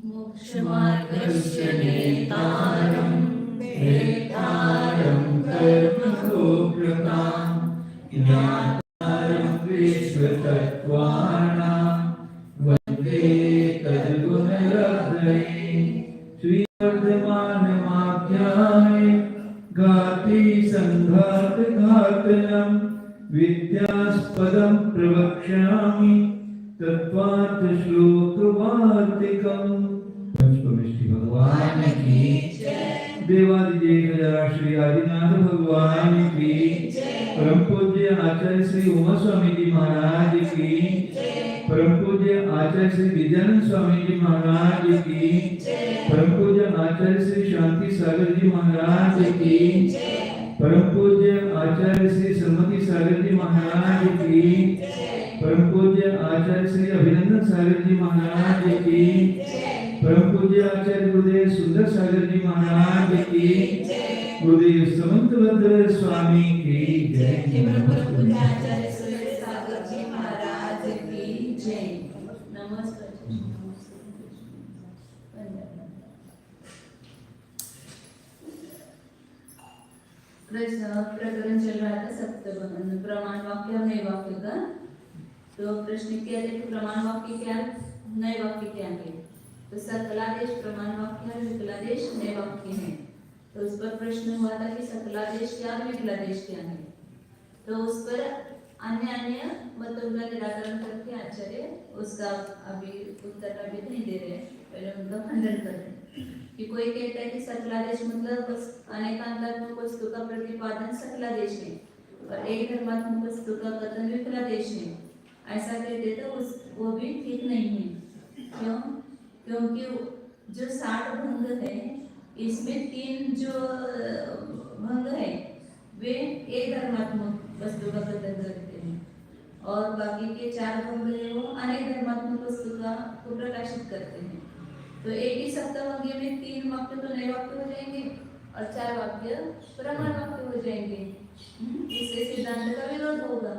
मोक्षमार्गस्य नेतारं वेदारं कर्मभोक्तां ज्ञातारं विश्वतत्त्वानां वन्दे तद्गुणलब्धये श्रीवर्धमानमाख्याय गाति सङ्घातघातनं विद्यास्पदं प्रवक्ष्यामि तत्वार्थ श्लोकवार्तिकम्। पंचपमिष्टि भगवान की जय। देवादिदेव श्री आदिनाथ भगवान की जय। परम पूज्य आचार्य श्री उमा स्वामी जी महाराज की जय। परम पूज्य आचार्य श्री विद्यानंद स्वामी जी महाराज की जय। परम पूज्य आचार्य श्री शांति सागर जी महाराज की जय। परम पूज्य आचार्य श्री श्रीमती सागर जी महाराज की जय। परम पूज्य आचार्य श्री अभिनंदन सागर जी महाराज की, परम पूज्य आचार्य गुरुदेव सुंदर सागर जी महाराज की, गुरुदेव समंतभद्र स्वामी की जय। परम पूज्य आचार्य श्री सागर जी महाराज की जय। नमस्कार। प्रकरण चल रहा था सप्तम प्रमाण वाक्य और नए वाक्य का। तो प्रश्न किया था कि प्रमाण वाक्य क्या, नए वाक्य क्या है। तो सकलादेश प्रमाण वाक्य और विकलादेश नए वाक्य है। तो उस पर प्रश्न हुआ था कि सकलादेश क्या और विकलादेश क्या है। तो उस पर अन्य मतों का निराकरण करके आचार्य उसका अभी उत्तर अभी नहीं दे रहे, पहले उनका खंडन कर रहे हैं। कि कोई कहता है कि सकलादेश मतलब अनेकांतात्मक वस्तु का प्रतिपादन सकलादेश है और एक धर्मात्मक वस्तु का कथन विकलादेश है, ऐसा कहते तो वो भी ठीक नहीं है। क्यों? क्योंकि जो 60 भंग है इसमें 3 जो भंग है वे एक धर्मात्मक वस्तु का कथन करते हैं और बाकी के 4 भंग है वो अनेक धर्मात्मक वस्तु का को प्रकाशित करते हैं। तो एक ही सप्तभंगी में 3 वाक्य तो नए वाक्य हो जाएंगे और 4 वाक्य प्रमाण वाक्य हो जाएंगे। इससे सिद्धांत का विरोध होगा।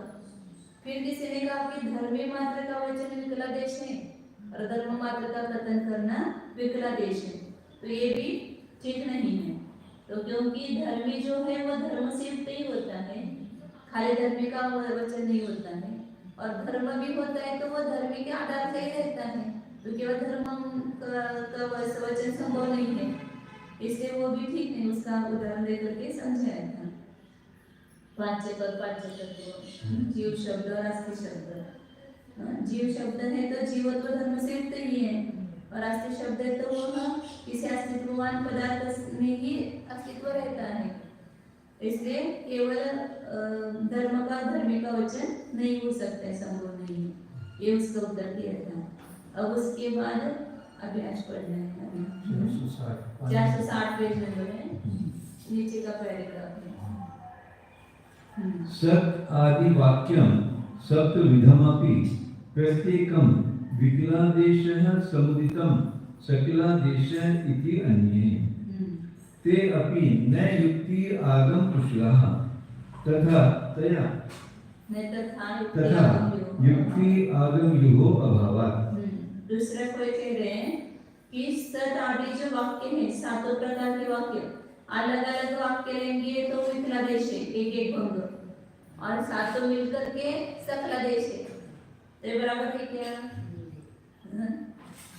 फिर किसी ने कहा कि धर्मी मात्र का वचन विकलादेश है और धर्म मात्र का कथन करना विकलादेश है, तो ये भी ठीक नहीं है। तो क्योंकि धर्मी जो है वो धर्म से युक्त ही होता है, खाली धर्मी का वचन नहीं होता है, और धर्म भी होता है तो वो धर्मी के आधार से ही रहता है, तो केवल धर्म का वचन संभव नहीं है, इसलिए वो भी ठीक नहीं। उसका उदाहरण देकर के समझाया था। जीव शब्द और अस्थि शब्द। जीव शब्द है तो जीवत्व धर्म से युक्त ही है, और अस्थि शब्द है तो वो किसी अस्तित्ववान पदार्थ में ही अस्तित्व रहता है, इसलिए केवल धर्म का धर्मी का वचन नहीं हो सकता है, संभव नहीं है। ये उसका उत्तर दिया था। अब उसके बाद अभ्यास पढ़ना है। 460 पेज नंबर है, नीचे का पैराग्राफ है। सत् आदि वाक्यं सप्तविधमपि प्रत्येकं विकलादेशः समुदितं सकलादेशः इति अन्ये ते अपि न युक्ति आगम कुशलः तथा युक्ति आगम युहो अभावात्। दूसरा कोई कह रहे हैं कि सत आदि जो वाक्य है, 7 प्रकार के वाक्य, अलग अलग वाक्य लेंगे तो विकलादेश है, एक एक भंग, और 7 मिलकर के सकलादेश है, तो बराबर है क्या?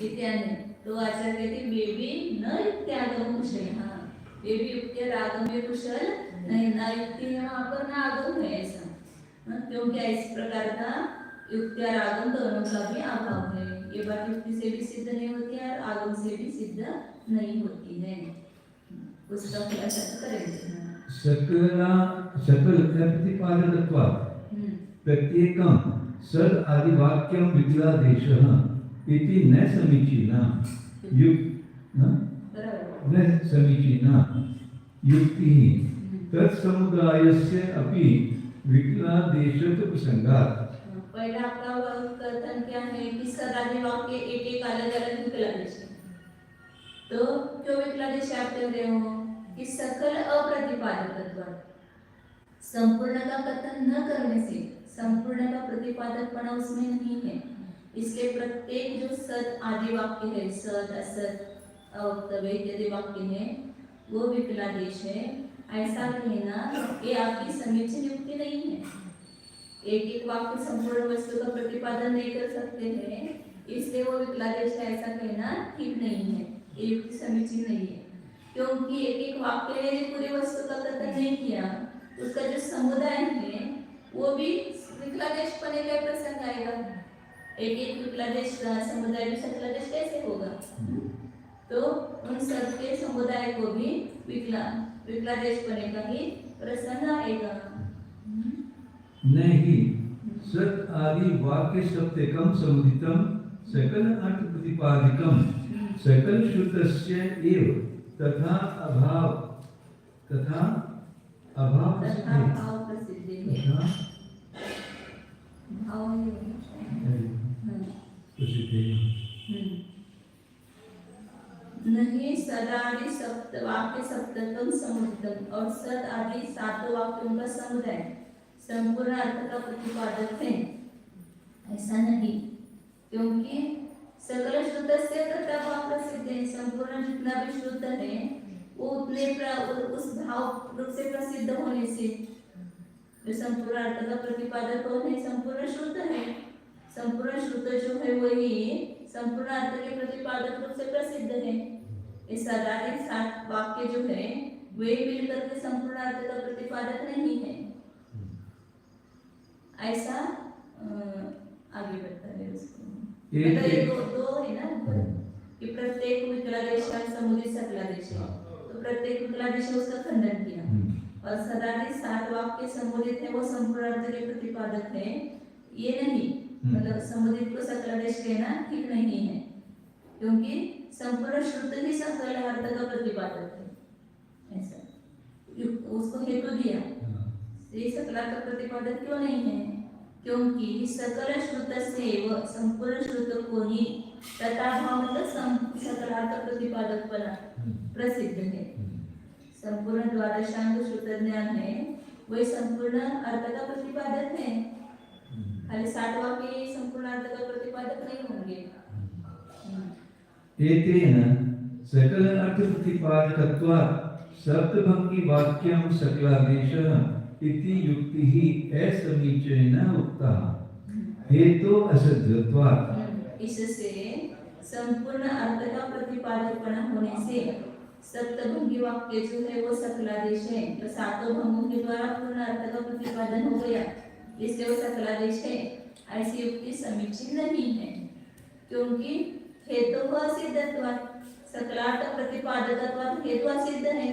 इत्यादि। तो आचार्य कहते वे भी न युक्त्यागम कुशल। हाँ, वे भी युक्ति आगम में कुशल नहीं, ना युक्ति है वहां पर, ना आगम है ऐसा। क्योंकि इस प्रकार का युक्ति और आगम दोनों का भी अभाव है। ये बात युक्ति से भी सिद्ध नहीं होती है और आगम से भी सिद्ध नहीं होती है। उसका खुलासा करेंगे। सकल प्रतिपादकत्वात् प्रत्येकं सद आदि वाक्यं विकलादेशः इति न समीचीना युक्तिः तत्समुदायस्य अपि विकलादेशत्व प्रसंगात्। पहला आपका कथन क्या है कि सद आदि वाक्य एक एक अलग अलग विकलादेश है। तो क्यों विकलादेश आप कह रहे हो कि सकल अप्रतिपादकत्व, संपूर्ण का कथन न करने से संपूर्ण का प्रतिपादकपना उसमें नहीं है। इसलिए प्रत्येक जो सत आदि वाक्य है, सत असत अवक्तव्य इत्यादि वाक्य है, वो विकलादेश है। ऐसा कहना ये आपकी समीचीन युक्ति नहीं है। एक एक वाक्य संपूर्ण वस्तु का प्रतिपादन नहीं कर सकते हैं, इसलिए वो विकलादेश है ऐसा कहना ठीक नहीं है, ये युक्ति समीचीन नहीं है। क्योंकि एक एक वाक्य ने पूरी वस्तु का कथन नहीं किया, उसका जो समुदाय है वो भी विकलादेश पने का प्रसंग आएगा। एक एक विकलादेश समुदाय भी सकलादेश कैसे होगा? तो उन सबके समुदाय को भी विकलादेश पने का ही प्रसंग आएगा। नहीं, सत आदि वाक्य सत्यकम समुदितम सकल अर्थ प्रतिपादिकम सकल श्रुतस्य एव तथा अभाव प्रसिद्धि नहीं सदादि सप्त वाक्य सप्तकम समुदितम और सद आदि सातों वाक्यों का समुदाय संपूर्ण अर्थ का प्रतिपादक है, ऐसा नहीं। क्योंकि सकल श्रुत से तथा भाव प्रसिद्ध है, संपूर्ण जितना भी शुद्ध है वो उतने उस भाव रूप से प्रसिद्ध होने से जो संपूर्ण अर्थ का प्रतिपादक कौन है? संपूर्ण शुद्ध है। संपूर्ण शुद्ध जो है वही संपूर्ण अर्थ के प्रतिपादक रूप से प्रसिद्ध है। इस साधारण सात वाक्य जो है वे मिलकर के संपूर्ण अर्थ का प्रतिपादक नहीं है, ऐसा आगे बढ़ता है उसको। मतलब ये दो है ना कि प्रत्येक विकलादेश का समुदित सकलादेश है, तो प्रत्येक विकलादेश उसका खंडन किया। और सदादि सात वाक्य समुदित है वो संपूर्ण अर्थ के प्रतिपादक है, ये नहीं। मतलब समुदित को सकलादेश कहना ठीक नहीं है, क्योंकि संपूर्ण शुद्ध ही सकल अर्थ का प्रतिपादक है, ऐसा उसको हेतु दिया। ये सकल का प्रतिपादक क्यों नहीं है? क्योंकि सकल श्रुत से व संपूर्ण श्रुत को ही तथा भाव मतलब सकल अर्थ प्रतिपादक बना प्रसिद्ध है। संपूर्ण द्वादशांग श्रुत ज्ञान है वही संपूर्ण अर्थ का प्रतिपादक है, खाली 60 वाक्य संपूर्ण अर्थ का प्रतिपादक नहीं होंगे। एतेन सकल अर्थ प्रतिपादकत्वात् सप्तभंगी वाक्यं सकलादेशः इति युक्तिः असमीचीना उक्ता हेतु असद्यत्वात्। इससे संपूर्ण अर्थ का प्रतिपादकपना होने से सप्तभंगी वाक्य जो है वो सकलादेश है, तो सातों भंगों के द्वारा पूर्ण अर्थ का प्रतिपादन हो गया, इसलिए वो सकलादेश है। ऐसी युक्ति समीचीन नहीं है, क्योंकि हेतु असिद्धत्वात् सकलार्थ प्रतिपादकत्वात् हेतु असिद्ध है,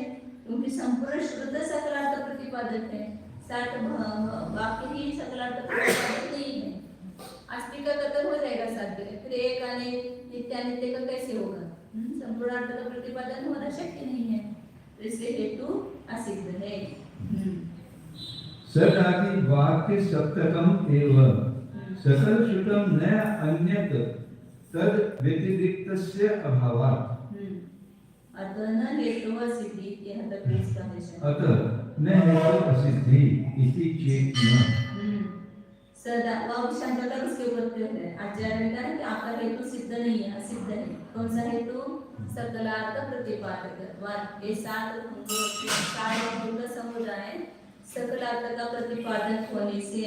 क्योंकि संपूर्ण शुद्ध सकलार्थ प्रतिपादक है, सात वाक्य ही सकलार्थ प्रतिपादक नहीं है। अष्टी का कथन हो जाएगा साध्य, फिर एक आने नित्यानित्य का कैसे होगा? संपूर्ण अर्थ का प्रतिपादन होना शक्य नहीं है, इसलिए हेतु असिद्ध है। सद आदि वाक्य सप्तकम एवं सकल श्रुतम न अन्यत तद व्यतिरिक्तस्य अभावात्। अतः न हेतु असिद्धि यह तक इसका है। अतः न हेतु असिद्धि इति चेत न। सदा वह शंका कर उसके ऊपर क्यों है? आचार्य ने कहा कि आपका हेतु सिद्ध नहीं है, असिद्ध है। कौन सा हेतु? सकलार्थ प्रतिपादक। ये सात भंगों का समुदाय सकलार्थ का प्रतिपादक होने से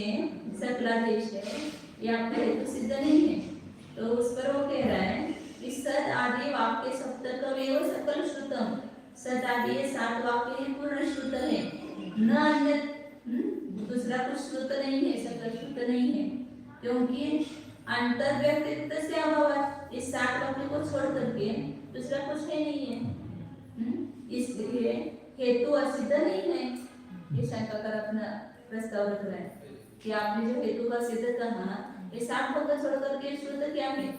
सकलादेश है, ये आपका हेतु सिद्ध नहीं है। तो उस पर वो कह रहा है कि सद आदि वाक्य सप्तकमेव सकल श्रुतम, सद आदि ये सात वाक्य ही पूर्ण श्रुत है, न अन्य दूसरा कुछ श्रुत नहीं है, सकल श्रुत नहीं है, क्योंकि अंतर व्यक्तित्व से अभाव है। इस सात वाक्य को छोड़ करके दूसरा कुछ है नहीं है, इसलिए हेतु असिद्ध नहीं है। ये शंका कर अपना प्रस्ताव रख रहा है कि आपने जो हेतु का सिद्ध कहा, ये सात भाग छोड़ करके शुद्ध क्या है?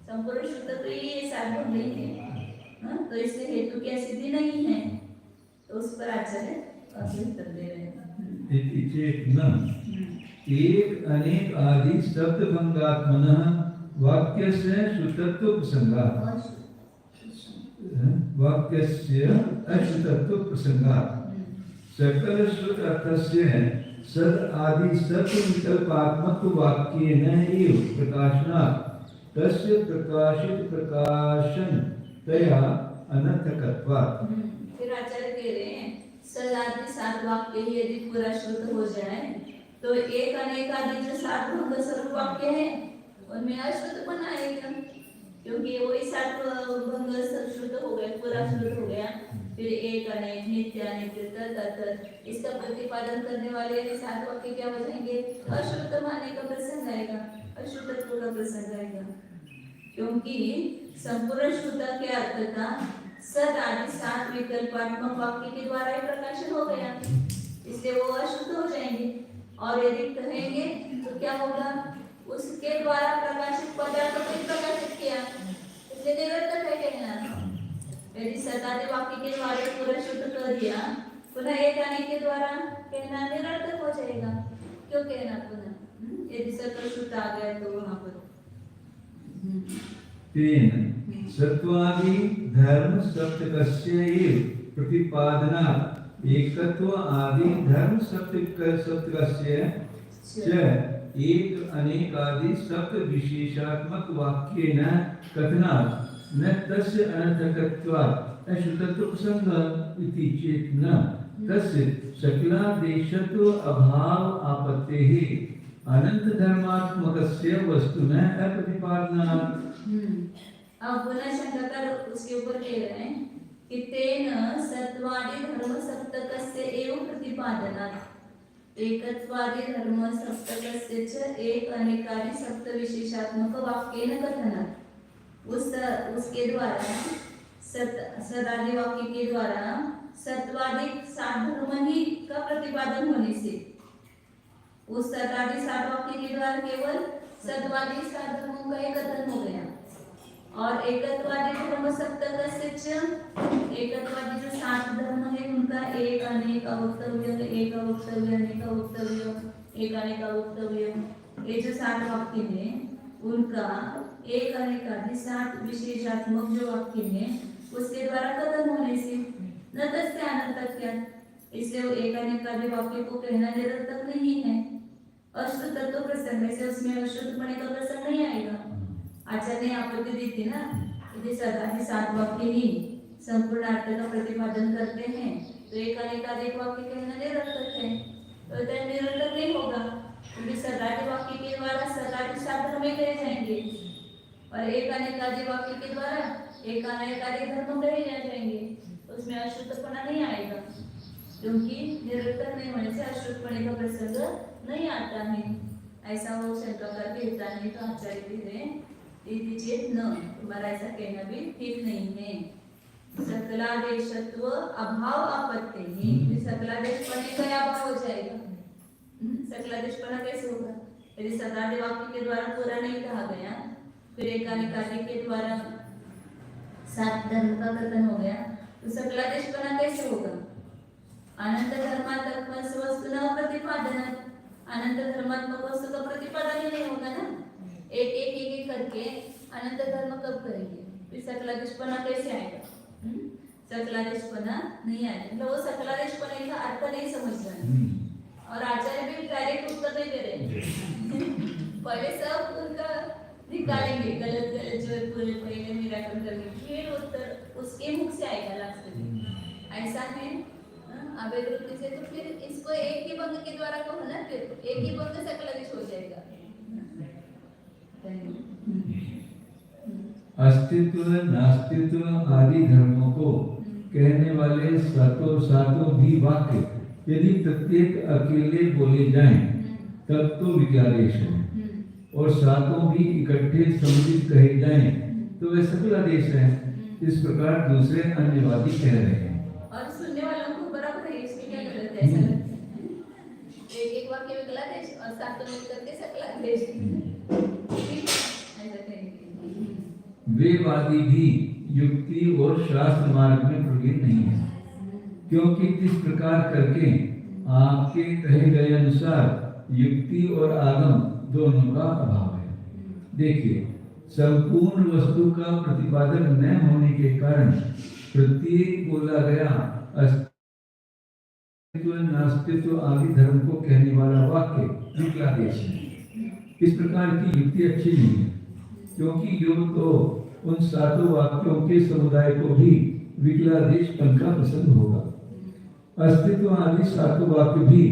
संपूर्ण शुद्ध तो ये सात भाग नहीं है, तो इसलिए हेतु की सिद्धि नहीं है। तो उस पर आचार्य उत्तर दे रहे हैं। इति चेत न एक अनेक आदि सप्तभंगात्मनः वाक्यस्य श्रुतत्व प्रसंगात् वाक्यस्य अश्रुतत्व प्रसंगात् सकल श्रुत अर्थस्य सद आदि सत्य विकल्पात्मक वाक्य न एव प्रकाशनात् तस्य प्रकाशित प्रकाशन तया अनर्थकत्वात्। फिर आचार्य कह रहे हैं सद आदि सात वाक्य ही यदि पूरा शुद्ध हो जाए तो एक अनेक आदि जो सात भंग स्वरूप वाक्य है उनमें अशुद्धपन आएगा, क्योंकि वही सात भंग शुद्ध हो गए, पूरा शुद्ध हो गया। फिर एक अनेक नित्य अनित्य तत् इसका प्रतिपादन करने वाले सात वाक्य क्या हो जाएंगे? अशुद्ध मानने का प्रसंग आएगा, अशुद्धत्व का प्रसंग आएगा, क्योंकि संपूर्ण शुद्धता के अर्थ का सद आदि सात विकल्पात्मक वाक्य के द्वारा ही प्रकाशन हो गया, इसलिए वो अशुद्ध हो जाएंगे। और यदि कहेंगे तो क्या होगा? उसके द्वारा प्रकाशित पदार्थ को ही प्रकाशित किया, इसलिए निरर्थक है कहना। यदि सद आदि वाक्य के द्वारा पूरा शुद्ध कर दिया, पुनः एक आने के द्वारा कहना निरर्थक हो जाएगा। क्यों कहना पुनः? यदि सकल शुद्ध आ गया तो वहां पर तेन सत्वादि धर्म सप्तकस्य एव प्रतिपादनात् एकत्व आदि धर्म सप्तकस्य च एक अनेक आदि सप्त विशेषात्मक वाक्येन कथनात् न तस्य अनर्थकत्वात् अशुद्धत्व प्रसंग इति चेत् न तस्य सकलादेशत्व अभाव आपत्तेः अनंत धर्मात्मकस्य वस्तुनः अप्रतिपादनात्। अब पुनः शंका कर उसके ऊपर कह रहे हैं कि तेन सत्वादि धर्म सप्तकस्य एव प्रतिपादनात् एकत्वादि धर्म सप्तकस्य च एक अनेकादि सप्त विशेषात्मक वाक्येन कथनात्। उसके द्वारा सदादि वाक्य के द्वारा सत्वादि सात धर्म ही का प्रतिपादन होने से उस सदादि सात वाक्य के द्वारा केवल सत्वादि सात धर्मों का ही कथन हो गया। और एकत्वादि धर्म सप्तकस्य च एकत्वादि जो सात धर्म है उनका एक अनेक अवक्तव्य, एक अवक्तव्य, अनेक अवक्तव्य, एक अनेक अवक्तव्य, ये जो सात वाक्य है उनका एक अनेक आदि सात विशेषात्मक जो वाक्य है उसके द्वारा कथन होने से न तस्य अनर्थक, इसलिए वो एक अनेक आदि वाक्य को कहना निरर्थक नहीं है। अशुद्धत्व प्रसंग से उसमें अशुद्धपने का प्रसंग नहीं आएगा। आचार्य ने आपत्ति दी थी ना, यदि सदादि सात वाक्य ही संपूर्ण अर्थ का प्रतिपादन करते हैं तो एक अनेक आदि वाक्य कहना निरर्थक है, तो निरर्थक नहीं होगा, क्योंकि सदादि वाक्य के द्वारा सदादि सात धर्म कहे जाएंगे और एक अनेकादि वाक्य के द्वारा एक अनेकादि धर्म कहे जाएंगे, उसमें अशुद्धपना नहीं आएगा, क्योंकि निरर्थक नहीं होने से अशुद्धपने का प्रसंग नहीं आता है। ऐसा वो शंका करके हिता नहीं तो आचार्य भी है चेत न, तुम्हारा ऐसा कहना भी ठीक नहीं है। सकलादेशत्व अभाव आपत्ति है, सकलादेशपने का अभाव हो जाएगा। सकलादेशपना कैसे होगा? यदि सदादि वाक्य के द्वारा पूरा नहीं कहा गया, फिर एक अनेकादि के द्वारा सात धर्म का कथन हो गया, तो सकलादेशपना कैसे होगा? अनंत धर्मात्मक वस्तु न प्रतिपादन, अनंत धर्मात्मक वस्तु का प्रतिपादन ही नहीं होगा ना। एक एक एक एक करके अनंत धर्म कब करेंगे? फिर सकलादेशपना कैसे आएगा? सकलादेशपना नहीं आएगा, मतलब वो सकलादेशपने का अर्थ नहीं समझ रहे और आचार्य भी डायरेक्ट उत्तर नहीं दे रहे। पहले सब उनका निकालेंगे गलत गलत जो पूरे पहले निराकरण करके फिर उत्तर उसके मुख से आएगा लास्ट में। ऐसा है आवेग रूप से, तो फिर इसको एक ही भंग के द्वारा कहो ना, फिर एक ही भंग सकलादेश हो जाएगा। अस्तित्व नास्तित्व आदि धर्मों को कहने वाले सातों भी वाक्य यदि प्रत्येक अकेले बोले जाएं तब तो विचारेश है, और सातों भी इकट्ठे सम्मिलित कहे जाएं तो वे सकलादेश है। इस प्रकार दूसरे अन्यवादी कह रहे हैं और सुनने वालों को बराबर है, इसमें क्या गलत है? ऐसा लगता है एक एक वाक्य विकलादेश और सातों मिलकर के सकलादेश, ऐसा कहेंगे। वे वादी भी युक्ति और शास्त्र मार्ग में प्रवीण नहीं है, क्योंकि इस प्रकार करके आपके कहे गए अनुसार युक्ति और आगम दोनों का अभाव है। देखिए, संपूर्ण वस्तु का प्रतिपादन न होने के कारण प्रत्येक बोला गया नास्तित्व आदि धर्म को कहने वाला वाक्य विकलादेश है। इस प्रकार की युक्ति अच्छी नहीं है, क्योंकि योग तो उन सातों वाक्यों के समुदाय को भी विकलादेश पंखा पसंद होगा। अस्तित्व आदि सातों वाक्य भी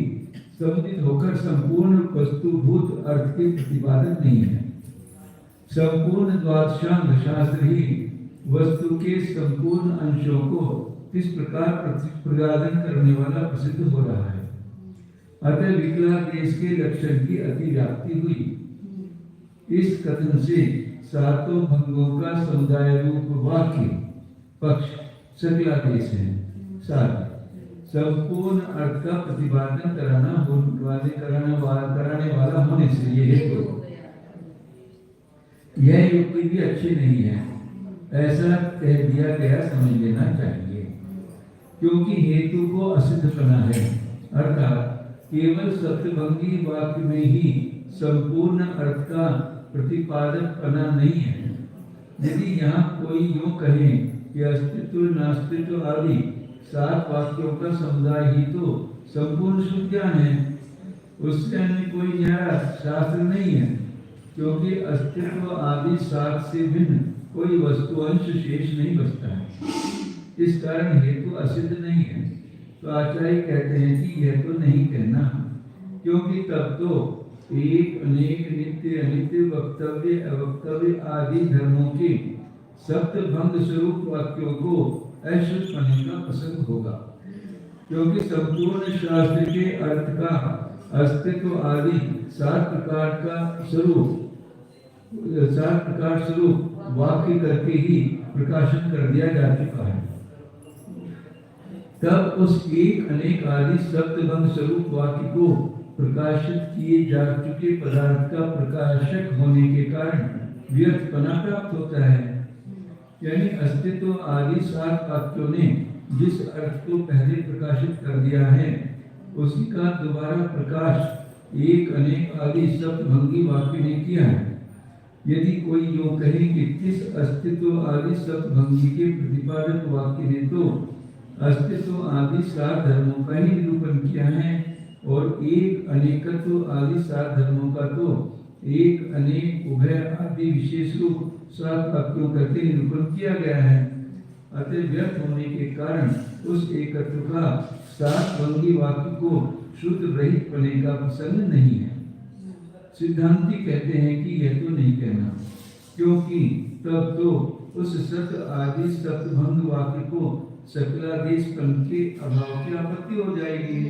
समुदित होकर संपूर्ण वस्तुभूत अर्थ के प्रतिपादन नहीं है। संपूर्ण द्वादशांग शास्त्र ही वस्तु के संपूर्ण अंशों को इस प्रकार प्रतिपादन करने वाला प्रसिद्ध हो रहा है। अतः विकला देश के लक्षण की अतिव्याप्ति हुई। इस कथन से सातों भंगों का समुदाय रूप वाक्य पक्ष सकला देश है। सात संपूर्ण अर्थ का प्रतिपादन कराने वाला होने से ये हेतु यह युक्ति भी अच्छी नहीं है, ऐसा कह दिया गया समझ लेना चाहिए, क्योंकि हेतु को असिद्ध बना है। अर्थात केवल सप्तभंगी वाक्य में ही संपूर्ण अर्थ का प्रतिपादक बना नहीं है। यदि यहाँ कोई यूं कहे कि अस्तित्व नास्तित्व आदि सात वाक्यों का समुदाय ही तो संपूर्ण शुद्ध ज्ञान है, उससे अन्य कोई न्याय शास्त्र नहीं है, क्योंकि अस्तित्व आदि सात से भिन्न कोई वस्तु अंश शेष नहीं बचता है। इस कारण हेतु असिद्ध नहीं है। तो आचार्य कहते हैं कि यह तो नहीं कहना, क्योंकि तब तो एक अनेक नित्य अनित्य वक्तव्य अवक्तव्य आदि धर्मों के सप्तभंग स्वरूप वाक्यों को अशुद्ध पढ़ने का प्रसंग होगा, क्योंकि संपूर्ण शास्त्र के अर्थ का अस्तित्व आदि सात प्रकार स्वरूप वाक्य करके ही प्रकाशन कर दिया जा चुका है। तब उस एक अनेक आदि सप्तभंग स्वरूप वाक्य को प्रकाशित किए जा चुके पदार्थ का प्रकाशक होने के कारण व्यर्थपना प्राप्त होता है। यानी अस्तित्व आदि सात वाक्यों ने जिस अर्थ को पहले प्रकाशित कर दिया है, उसी का दोबारा प्रकाश एक अनेक आदि सप्तभंगी वाक्य ने किया है। यदि कोई यो कहे कि किस अस्तित्व आदि सप्तभंगी के प्रतिपादक वाक्य ने तो अस्तित्व आदि सात धर्मों का ही निरूपण किया है, और एक अनेकत्व आदि सात धर्मों का तो एक अनेक उभय आदि विशेष रूप सात वाक्यों करके निरूपण किया गया है। अतः व्यर्थ होने के कारण उस एकत्व का सात भंगी वाक्य को शुद्ध रहित होने का प्रसंग नहीं है। सिद्धांती कहते हैं कि यह तो नहीं कहना, क्योंकि तब तो उस सत आदि सप्तभंग वाक्य को सकलादेशपन के अभाव की आपत्ति हो जाएगी,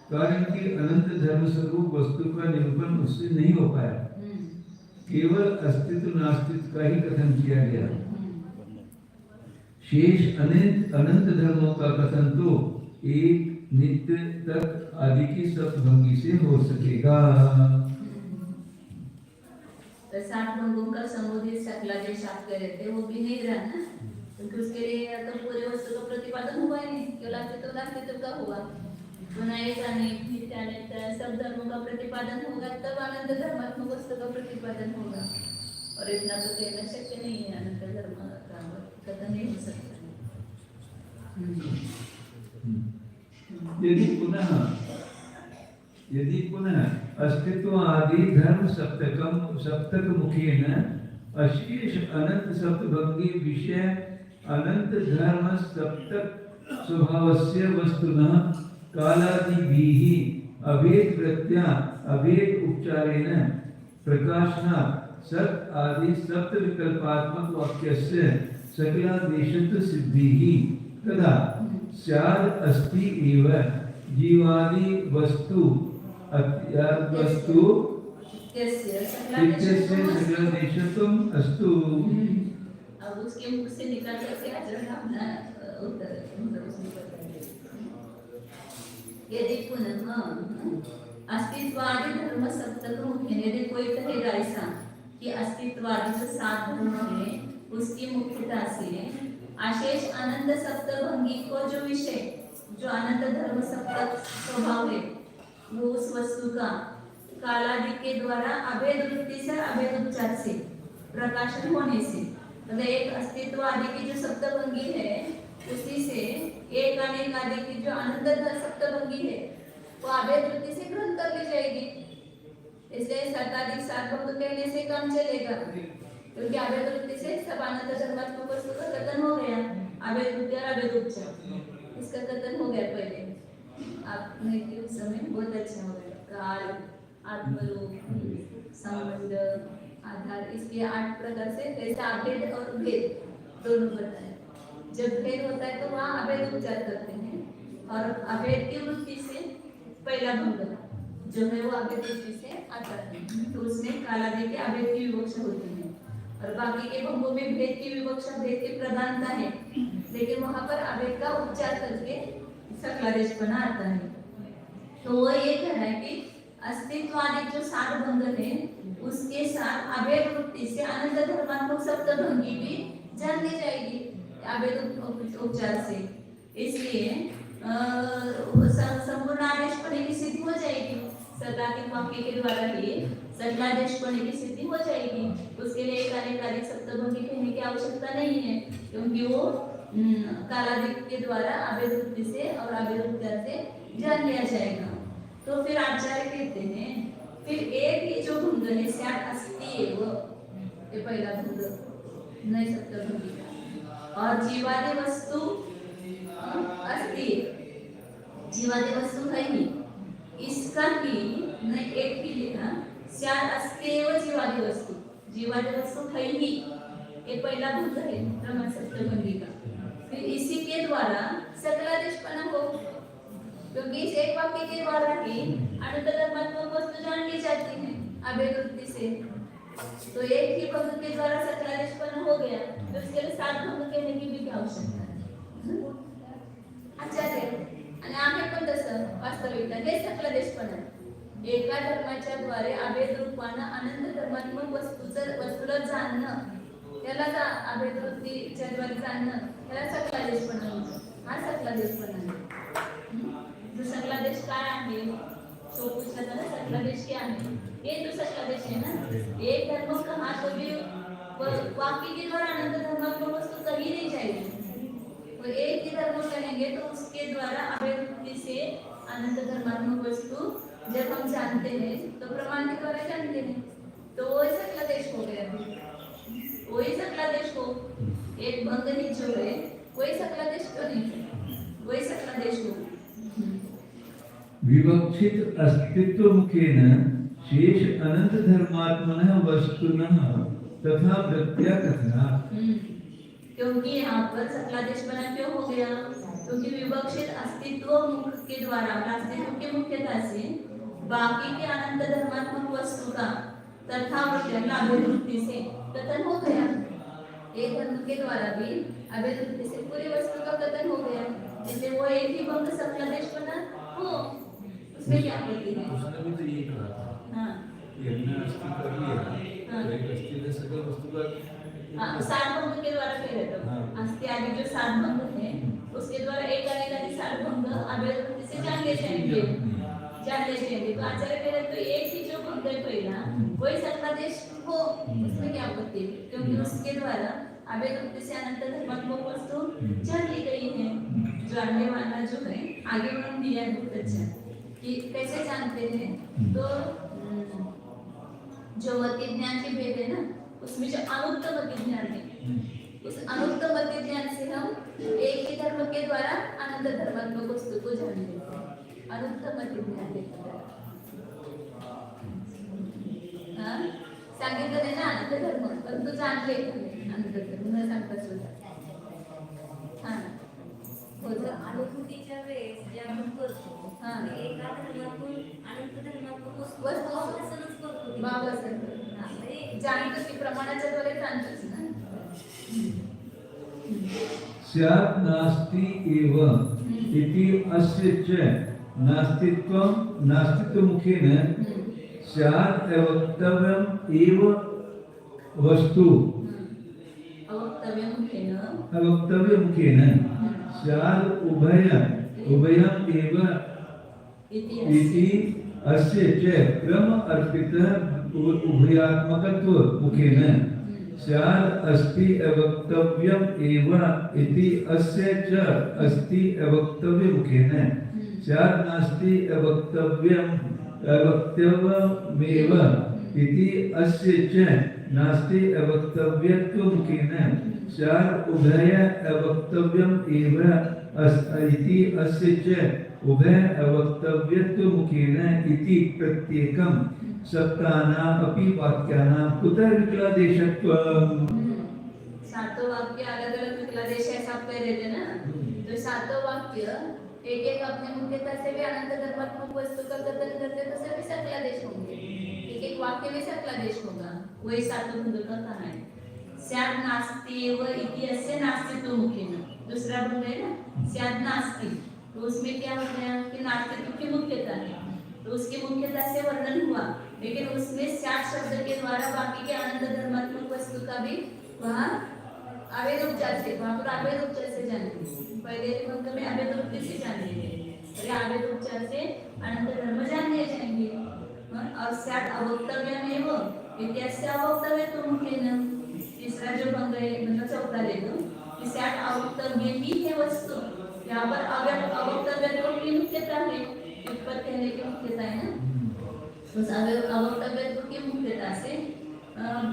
कारण कि अनंत धर्म स्वरूप वस्तु का निरूपण उससे नहीं हो पाया। केवल अस्तित्व नास्तित्व का ही कथन किया गया। शेष अनंत धर्मों का कथन तो एक नित्य तक आदि की सप्तभंगी से हो सकेगा। तो सात भंगों का संबोधित सकला देश आप कह रहे थे, वो भी नहीं रहा ना, क्योंकि उसके लिए तो पूरे वस्तु का प्रतिपादन हुआ ही नहीं, केवल अस्तित्व नास्तित्व का हुआ। सब धर्मों का प्रतिपादन होगा, तब अनंत धर्मात्मक वस्तु का प्रतिपादन होगा, और इतना तो कहना शक्य नहीं है। अनंत धर्म का कथन नहीं हो सकता। यदि पुनः अस्तित्व आदि धर्म सप्तक मुखेन अशेष अनंत सप्तभंगी विषय अनंत धर्म सप्तक स्वभावस्य वस्तुनः कालादिभिः अभेद वृत्त्या अभेद उपचारेण प्रकाशनात् सत् आदि सप्त विकल्पात्मक वाक्यस्य सकलादेशत्व सिद्धिः तदा स्याद् अस्ति एव जीवादि वस्तु इत्यस्य सकलादेशत्वम् अस्तु। अब उसके मुख से निकल करके आचरण अपना उत्तर उसमें बताएंगे। यदि पुनः अस्तित्वादि धर्म सप्तक मुख्य, यदि कोई कहेगा ऐसा कि अस्तित्वादि जो सात धर्म है उसकी मुख्यता से अशेष अनंत सप्तभंगी को जो विषय जो अनंत धर्म सप्तक स्वभाव है वो उस वस्तु का कालादि के द्वारा अभेद वृत्ति से अभेद उपचार से प्रकाशन होने से, मतलब एक अस्तित्व आदि की जो सप्तभंगी है उसी से एक अनेक आदि की जो अनंत सप्तभंगी है वो अभेद वृत्ति से ग्रहण कर ली जाएगी। इसलिए शताधिक सार्वभौम कहने से काम चलेगा, क्योंकि अभेद वृत्ति से सब अनंत धर्मात्मक वस्तु का कथन हो गया। अभेद वृत्ति और अभेद उपचार इसका कथन हो गया पहले आपने के उस समय बहुत अच्छा हो गया। काल, आत्मरूप, संबंध, आधार, इसके 8 प्रकार से कैसे अभेद और भेद दोनों बताए। जब भेद होता है तो वहाँ अभेद उपचार करते हैं, और अभेद की वृत्ति से पहला भंग जो है वो अभेद वृत्ति से आता है, तो उसमें कालादि के अभेद की विवक्षा होती है, और बाकी के भंगों में भेद की विवक्षा, भेद की प्रधानता है, लेकिन वहाँ पर अभेद का उपचार करके सकलादेशपना आता है। तो वो ये कह रहा है कि अस्तित्वादि जो सार भंग है उसके साथ अभेद वृत्ति से अनंत धर्मात्मक सप्तभंगी भी जान ली जाएगी अभेद उपचार से। इसलिए संपूर्ण आदेशपणे की सिद्धि हो जाएगी। सदाधिक वाक्य के द्वारा ही सकलादेशपणे की सिद्धि हो जाएगी। उसके लिए एक अनेक सप्तभंगी कहने की आवश्यकता नहीं है, क्योंकि वो कालादिक के द्वारा अभेद वृत्ति से और अभेद उपचार से जान लिया जाएगा। तो फिर आचार्य कहते हैं फिर एक ही जो भंग है स्यात् अस्ति एव, ये पहला भंग नए सप्तभंगी का, और जीवादि वस्तु अस्ति, जीवादि वस्तु है ही, इसका ही नहीं एक ही लिखा स्यात् अस्ति एव जीवादि वस्तु, जीवादि वस्तु है ही, ये पहला भंग है ब्रह्म सप्तभंगी का। फिर इसी के द्वारा सकलादेशपना हो, क्योंकि इस एक वाक्य के द्वारा ही अनंत धर्मात्मक वस्तु जान ली जाती है अभेद वृत्ति से। तो एक ही भंग के द्वारा सकलादेशपना हो गया, तो उसके लिए 7 भंग कहने की भी आवश्यकता है। आचार्य आणि आम्ही पण तसं वास्तविकता हे सकलादेशपना एका धर्माच्या द्वारे अभेद रूपानं अनंत धर्मात्मक वस्तूला जाणणं, त्याला अभेद वृत्तीच्या द्वारे जाणणं, त्याला सकलादेशपना म्हणतो। हा सकलादेशपना आहे। जो सकलादेश काय आहे तो पूछा था ना, सकलादेश क्या है? ये जो सकलादेश है ना, एक धर्म कहा तो भी वाक्य के द्वारा अनंत धर्मात्मक वस्तु कही नहीं जाएगी। वो एक ही धर्म कहेंगे तो उसके द्वारा अभेद वृत्ति से अनंत धर्मात्मक वस्तु जब हम जानते हैं तो प्रमाण के द्वारा जानते हैं, तो वही सकलादेश हो गया। वही सकलादेश हो, एक भंग ही जो है वही सकलादेश क्यों नहीं, वही सकलादेश हो। विवक्षित अस्तित्व मुखेन शेष अनंत धर्मात्मनः वस्तुनः तथा प्रत्याकथनात्। क्योंकि यहाँ पर सकलादेशपना क्यों हो गया? क्योंकि विवक्षित अस्तित्व मुख के द्वारा, अस्तित्व के मुख्यता से बाकी के अनंत धर्मात्मक वस्तु का तथा अभेद वृत्ति से कथन हो गया। एक धर्म के द्वारा भी अभेद वृत्ति से पूरी वस्तु का कथन हो गया, इसलिए वो एक ही भंग सकलादेशपना हो, उसमें क्या आपत्ति है? उसने भी तो यही कहा था। हाँ, यज्ञ अस्थि कर लिया, तो एक अस्थि में सकल वस्तु का 7 भंग के द्वारा कह रहे थे। अस्थि आदि जो 7 भंग है उसके द्वारा एक अनेक आदि 7 भंग अभेद वृत्ति से जान ले जाएंगे। तो आचार्य कह रहे तो एक ही जो भंग है पहला वही सकलादेश हो, उसमें क्या आपत्ति है? क्योंकि उसके द्वारा अभेद वृत्ति से अनंत धर्मात्मक वस्तु जान ली गई है। जानने वाला जो है आगे उन्होंने दिया है बहुत अच्छा कि कैसे जानते हैं। तो जो मति ज्ञान के भेद है ना, उसमें जो अनुक्त मति ज्ञान है, उस अनुक्त मति ज्ञान से हम एक ही धर्म के द्वारा अनंत धर्मात्मक वस्तु को जान लेते हैं। अनुक्त मति ज्ञान के द्वारा सांगितलं नाही ना अनंत धर्म, परंतु जाणले अनंत धर्म न सांगता सुद्धा। हां, हो जर अनुभूतीच्या वेळेस जे आपण करतो एका धर्मातून अनंत धर्मातून वस्तू असंच करतो बाबा सर जाणतो की प्रमाणाच्या द्वारे जाणतोच ना। स्यात् नास्ति एव इति अस्य च नास्तित्व मुखेन स्यात् अवक्तव्यम् एव वस्तु अवक्तव्य मुखेन स्यात् उभयम् एव इति अस्य च क्रम अर्पितः उभयात्मकत्व मुखेन स्याद् अस्ति अवक्तव्यम एव इति अस्य च अस्ति अवक्तव्यमुखेन स्याद् नास्ति अवक्तव्यम अवक्तव्यमेव इति अस्य च नास्ति अवक्तव्यत्वमुखेन स्याद् उभय अवक्तव्यम एव इति अस्य च उभय अवक्तव्यत्वमुखेन इति प्रत्येकं सप्तानाम् अपि वाक्यानां कुतः विकलादेशत्वम्? सातों वाक्य अलग अलग विकलादेश ऐसा आप कह रहे थे ना, तो सातों वाक्य एक एक अपने मुख्यता से भी अनंत धर्मात्मक वस्तु का कथन करते तो सभी सकलादेश होंगे, एक एक वाक्य में सकलादेश होगा, वही सातों भंग का कहा है। स्याद् नास्ति एव इति अस्य नास्तित्व मुखेन, दूसरा भंग है ना स्याद् नास्ति, तो उसमें क्या हो गया कि नास्तित्व की मुख्यता है, तो उसकी मुख्यता से वर्णन हुआ, लेकिन उसमें स्याद् शब्द के द्वारा बाकी के अनंत धर्मात्मक वस्तु का भी वहाँ अवैध उपचार से, वहाँ पर अवैध उपचार से जानेंगे, पहले भंग में अवैध उपचार से जानेंगे, और अवैध उपचार से अनंत धर्म जान लिए जाएंगे। और स्याद् अवक्तव्यमेव इति अस्य अवक्तव्यत्वमुखेन, तीसरा जो भंग है मतलब चौथा ले लो कि स्याद् अवक्तव्य ही है वस्तु, यहाँ पर अवक्तव्यत्व की मुख्यता है, उत्पत्ति कहने की मुख्यता है ना, उस अवक्तव्यत्व की मुख्यता से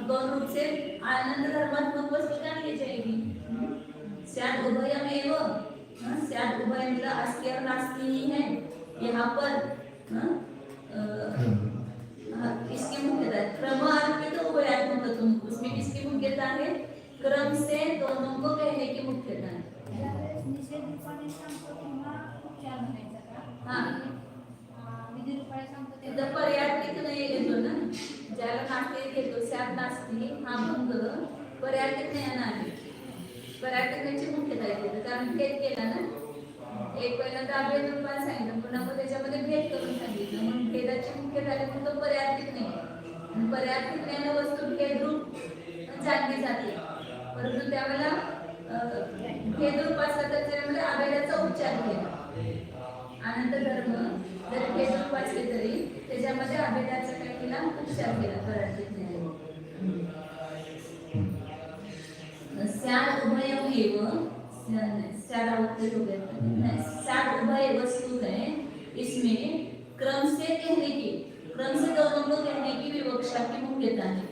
गौण रूप से आनंद धर्मात्मक वस्तु जान ली जाएगी। स्याद् उभयमेव, स्याद् उभय मतलब अस्ति और नास्ति ही है यहाँ पर, इसकी मुख्यता है क्रम अर्पित उभयात्मकत्वम, उसमें किसकी मुख्यता है? क्रम से दोनों को कहने की मुख्यता है। हाँ इथं पर्यायिक नाही घेतो ना, ज्याला नास्ति घेतो स्याद् नास्ति हा भंग पर्यायिक ज्ञान आहे, पर्यायिकची मुख्यता आहे, कारण भेद केला ना, एक पहिल्यांदा अभेद रूपाने सांगितलं, पुन्हा मग त्याच्यामध्ये भेद करून सांगितलं, म्हणून भेदाची मुख्यता आहे म्हणून तो पर्यायिक नाही, पर्यायिक ज्ञान वस्तू भेद रूप जाणली जाते, परंतु त्यावेळेला भेद रूप असला तर त्यामध्ये अभेदाचा उच्चार केला, अनंत धर्म जरी भेद रूप असले तरी त्याच्यामध्ये अभेदाचा काय केला उच्चार केला पर्यायिक ज्ञान। स्याद् उभयमेव, स्याद् अवक्तव्य हो गया, स्याद् उभय वस्तु है, इसमें क्रम से कहने की, क्रम से दोनों को कहने की विवक्षा की मुख्यता है,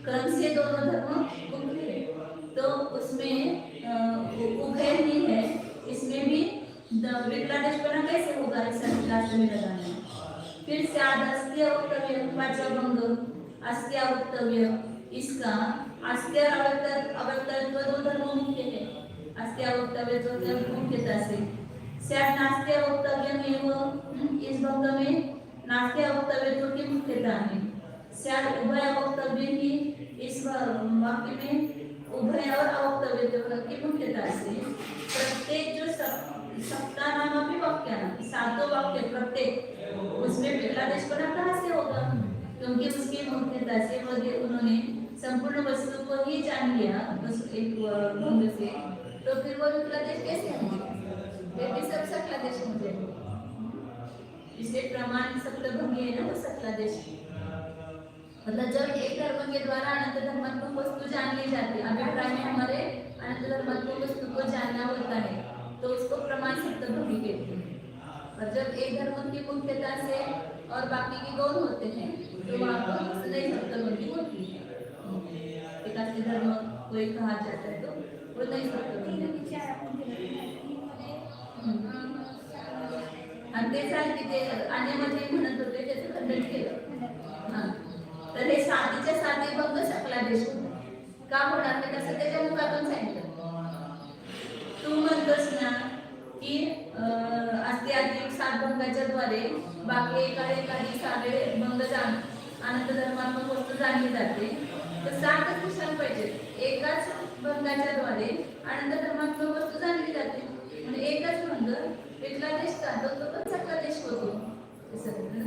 क्रम से दोनों धर्म मुख्य है, तो उसमें उभय ही है, इसमें भी विकलादेशपना कैसे होगा इस लास्ट में लगाना। फिर स्याद् अस्ति अवक्तव्य, पांचवा भंग अस्ति अवक्तव्य, इसका अस्ति और अवक्तव्य दो धर्म मुख्य है, अस्ति अवक्तव्य तो मुख्यता से। स्याद् नास्ति अवक्तव्यमेव, इस भंग में नास्ति अवक्तव्य की मुख्यता है। स्याद् उभय अवक्तव्य ही, इस वाक्य में उभय और अवक्तव्य की मुख्यता से प्रत्येक जो सप्तानामपि वाक्यानां, सातों वाक्य प्रत्येक, उसमें विकलादेशपना कहाँ से होगा? क्योंकि उसकी मुख्यता से उन्होंने संपूर्ण वस्तु को ही जान लिया उस एक भंग से, तो फिर वो विकलादेश कैसे होंगे? फिर भी सब सकलादेश होंगे, इसलिए प्रमाण सप्तभंगी है ना वो सकलादेश, मतलब जब एक धर्म के द्वारा अनंत धर्मात्मक वस्तु जान ली जाती है, अभिप्राय में हमारे अनंत धर्मात्मक वस्तु को जानना होता है, तो उसको प्रमाण सप्तभंगी कहते हैं। और जब एक धर्म की मुख्यता से और बाकी के गौण होते हैं तो वहाँ पर नई सप्तभंगी होती है, एकादशी धर्म कोई कहा जाता है तो वो नई सप्तभंगी। आणि ते सारखी ते अन्यमध्ये म्हणत होते त्याचं खंडन केलं। हां, तर हे साधीच्या साधी भंग सकलादेश का होणार नाही कसं त्याच्या मुखातून सांगितलं। तू म्हणतोस ना की अस्ति अधिक सात भंगाच्या द्वारे बाकी एकाही सारे भंग जाण अनंत धर्मात्मक वस्तू जाणली जाते, तर सातच पुस्तक पाहिजे, एकाच भंगाच्या द्वारे अनंत धर्मात्मक वस्तू जाणली जाते, म्हणजे एकच भंग विकलादेश जातो तो पण सकलादेश होतो,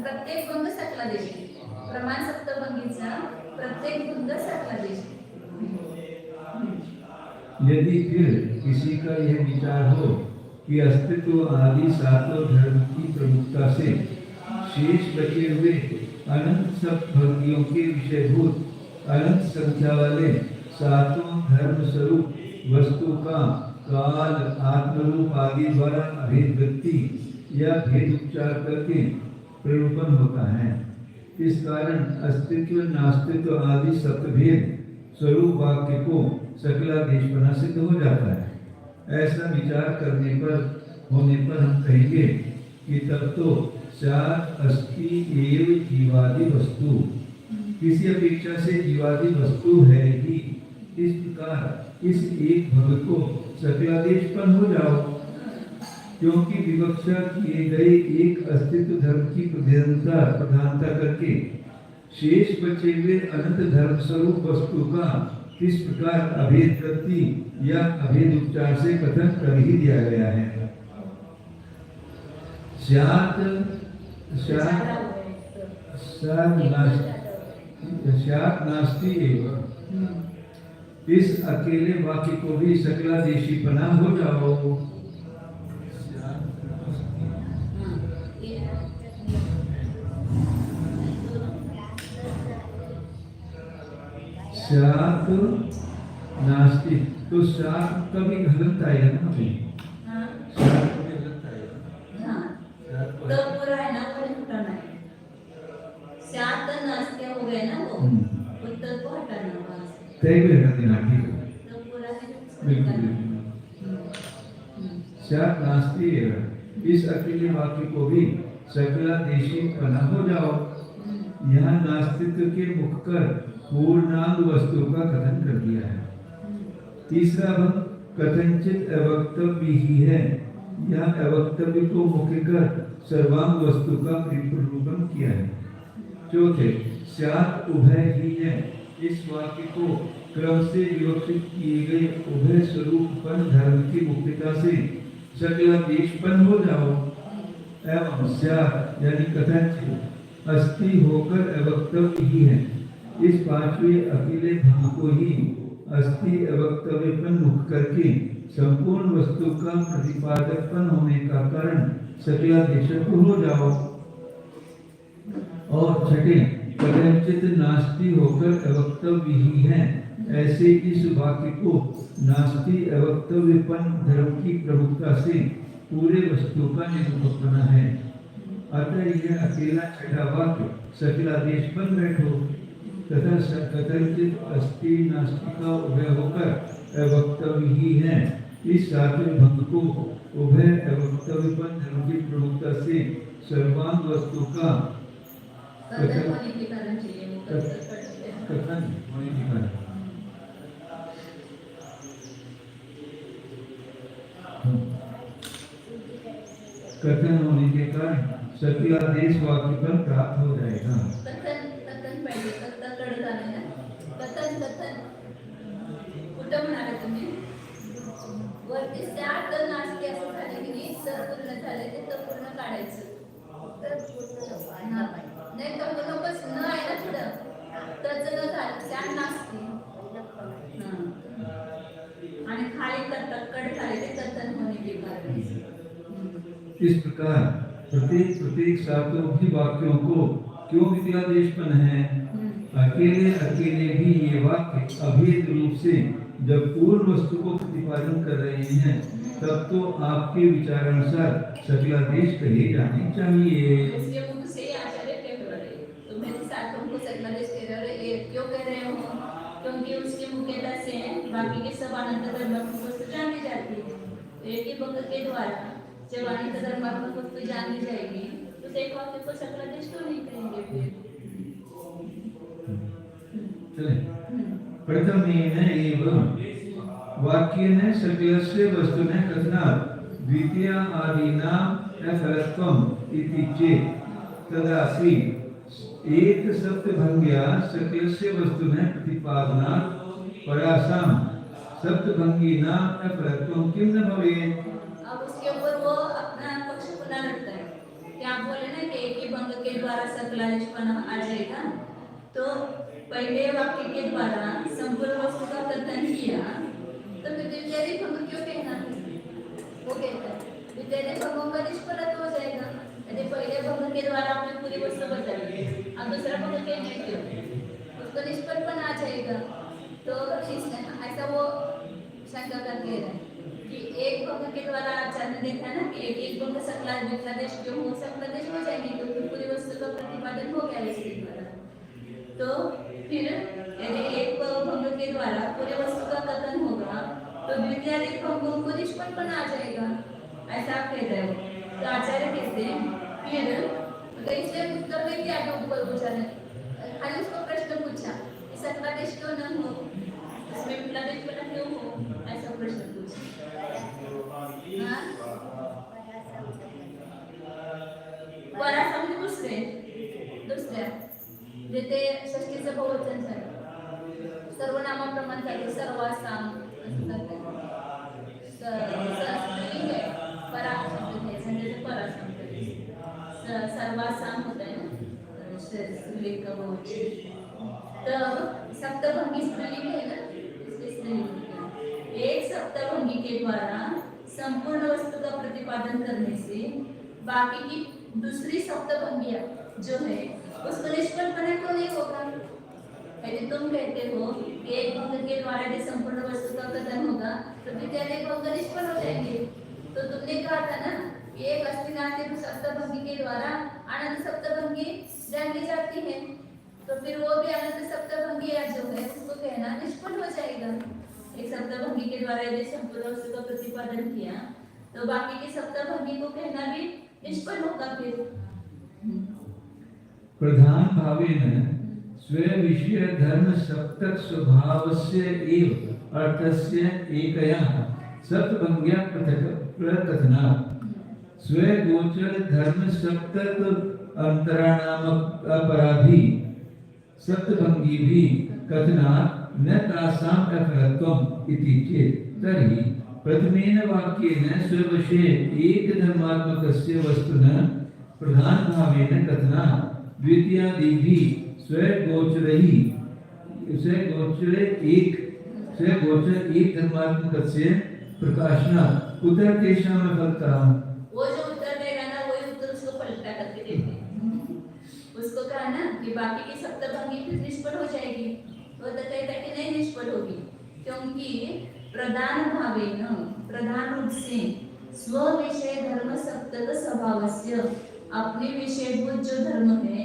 प्रत्येक भंग सकलादेश, प्रमाण सप्तभंगीचा प्रत्येक भंग सकलादेश। यदि फिर किसी का यह विचार हो कि अस्तित्व आदि सातों धर्म की प्रमुखता से शेष बचे हुए अनंत सप्तभंगियों के विषयभूत अनंत संख्या वाले सातों धर्म स्वरूप वस्तु का काल आत्मरूप आदि द्वारा अभेद व्यक्ति या भेद उपचार करके प्ररूपण होता है। इस कारण अस्तित्व नास्तित्व आदि सप्तभेद स्वरूप वाक्य को सकलादेशपना सिद्ध हो जाता है। ऐसा विचार होने पर हम कहेंगे कि तब तो स्यात् अस्ति एव जीवादि वस्तु, किसी अपेक्षा से जीवादि वस्तु है ही। इस प्रकार इस एक भव को सकलादेशपन हो जाओ, क्योंकि विवक्षा किए गए एक अस्तित्व धर्म की प्रधानता करके शेष बचे हुए अनंत धर्म स्वरूप वस्तु का किस प्रकार अभेद वृत्ति या अभेद उपचार से कथन कर ही दिया गया है। स्यात् नास्ति एव, इस अकेले वाक्य को भी सकलादेशीपना हो जाओ। स्यात् नास्ति, तो स्यात् कभी गलत आएगा ना भाई, स्यात् कभी गलत आएगा। हाँ तो पूरा है ना, कोई हटाना है। स्यात् नास्ति हो गए ना वो, उत्तर को हटाना वहाँ से। तय भी हटा देना, ठीक है। तो पूरा है बिल्कुल। स्यात् नास्ति एव, इस अकेले वाक्य को भी सकलादेशीपना हो जाओ। यहाँ नास्तित्व के मुख कर पूर्णांग वस्तु का कथन कर दिया है। तीसरा भाग कथनचित अवक्तव्य ही है। यहाँ अवक्तव्य को मुख्य कर सर्वांग वस्तु का निरूपण किया है। चौथे स्यात् उभय ही है। इस वाक्य को क्रम से विवक्षित किए गए उभय स्वरूपन धर्म की मुक्तता से सकलादेशपन हो जाओ। एवं स्यात् यानी कथनचित अस्ति होकर अवक्तव्य ही है। इस पांचवें अकेले भाव को ही अस्ति अवक्तव्यपन मुख करके संपूर्ण वस्तु का प्रतिपादकपन होने का कारण सकलादेशक हो जाओ। और छठे कथनचित नास्ति होकर अवक्तव्य ही है। ऐसे इस वाक्य को नास्ति अवक्तव्यपन धर्म की प्रमुखता से पूरे वस्तु का निरूपण है। अतः यह अकेला छठा वाक्य सकलादेश बन बैठो तथा कथनचित अस्ति नास्ति का उभय होकर अवक्तव्य ही है। इस सातवें भंग को उभय अवक्तव्यपन धर्म की प्रमुखता से सर्वांग वस्तु का कथन होने के कारण कथन होने के कारण सकलादेश वाक्य पर प्राप्त हो जाएगा। कथन पहिले कथन ना कथन कुठं म्हणाले तुम्ही वरती स्यात् नास्ति असं झालं की नाही, तर पूर्ण झालं ते तर पूर्ण काढायचं। नाही तर नकोच न आहे ना पुढं, तर न झालं स्यात् नास्ति आणि खाली कट झाले ते कथन होने के कारण। इस प्रकार प्रत्येक सातों भी वाक्यों को क्यों विद्यादेशपन है। अकेले भी ये वाक्य अभेद रूप से जब पूर्ण वस्तु को प्रतिपादन कर रहे हैं तब तो आपके विचारानुसार सकलादेश कहे जाने चाहिए। इसके मुख से आचार्य कह रहे तो मेरे साथों को सकलादेश कह रहे क्यों कह रहे हो, क्योंकि उसके मुख्यता से बाकी के सब अनंत धर्मात्मक वस्तु जानी जाती है। एक ही भक्त के द्वारा जब अनंत धर्मात्मक वस्तु जानी जाएगी तो एक वाक्य को सकलादेश क्यों नहीं कहेंगे फिर। चले प्रथमेन एव वाक्येन सकलस्य वस्तुनः कथनात् द्वितीय आदीनाम् अफलत्वम् इति चेत् तदापि एक सप्तभंग्या सकलस्य वस्तुनः प्रतिपादनात् परासां सप्तभंगीनाम् अफलत्वं किं न भवेत्। अब उसके ऊपर वो अपना पक्ष पुनः रखता है कि आप बोले ना कि एक ही भंग के द्वारा सकलादेशपना आ जाएगा, तो पहले वाक्य के द्वारा संपूर्ण वस्तु का कथन किया तो द्वितीय भंग क्यों कहना। वो कहता है द्वितीय भंगों का निष्फलत्व हो जाएगा। यदि पहले भंग के द्वारा आपने पूरी वस्तु बताई, अब दूसरा भंग कहने क्यों, उसको निष्फलपन आ तो इसमें ऐसा वो शंका कर ले रहा है कि एक भंग के द्वारा आचार्य ने देखा ना कि एक भंग सकला विकलादेश क्यों हो सकलादेश हो जाएगी तो फिर पूरी वस्तु का प्रतिपादन हो गया इसके द्वारा। तो फिर यदि एक भंग के द्वारा पूरी वस्तु का कथन होगा तो द्वितीय भंगों को निष्पन्न आ जाएगा, ऐसा आप कह रहे हो। तो आचार्य कहते हैं फिर तो इसलिए उत्तर में क्या ऊपर पूछा है, खाली उसको प्रश्न पूछा कि सकलादेश क्यों न हो, इसमें विकलादेश बना क्यों हो, ऐसा प्रश्न पूछा। हाँ? परासम दुसऱ्या जिथे षष्टीचं बहुवचन झालं, सर्वनामाप्रमाणे झालं, सर्वासाम असं जातं. स्त्रीलिंग आहे, परा शब्द घ्यायचा म्हणजे ते परासम करायचं. सर्वासाम होत आहे ना स्त्रीलिंग बहुवचन. तर सप्तभंगी स्त्रीलिंग है ना, इसलिए स्त्रीलिंग. एक सप्तभंगी के द्वारा संपूर्ण वस्तु का प्रतिपादन करने से बाकी की दूसरी सप्तभंगियां जो है उसको निष्पन्न बना क्यों नहीं होगा। यदि तुम कहते हो कि एक भंग के द्वारा यदि संपूर्ण वस्तु का कथन होगा तो द्वितीय भंग निष्पन्न हो जाएंगे। तो तुमने कहा था ना एक अस्थिनास्ति सप्तभंगी के द्वारा अनंत सप्तभंगी जानी जाती है, तो फिर वो भी अनंत सप्तभंगी जो है उसको कहना निष्पन्न हो जाएगा। एक सप्तभंगी के द्वारा यदि संपूर्ण वस्तु का प्रतिपादन किया तो बाकी के सप्तभंगी को कहना भी निष्पन्न होगा। फिर प्रधान भावेन स्वे विषय धर्म सप्तक स्वभावस्य एव अर्थस्य एकया सप्तभंग्या पृथक प्रकथनात् स्वे गोचर धर्म सप्तक अंतराणाम अपराधी सप्तभंगी भी कथनात् न तासाम अफलत्वम इति चेत् तर्हि प्रथमेन वाक्येन स्वविषये एक धर्मात्मकस्य वस्तुनः प्रधान भावेन कथनात् द्वितीयादिभिः स्वगोचर एक धर्मात्मकस्य प्रकाशनात् कुतः तेषां फलता। वो जो उत्तर देगा ना वही उत्तर उसको पलटा करके देते। उसको कहा ना कि बाकी की सप्तभंगी फिर निष्फल हो जाएगी, वो तो कहता है कि नहीं निष्फल होगी क्योंकि प्रधान भावेन प्रधान रूप से स्व विषय धर्म सप्तक स्वभावस्य अपने विषयभूत जो धर्म है,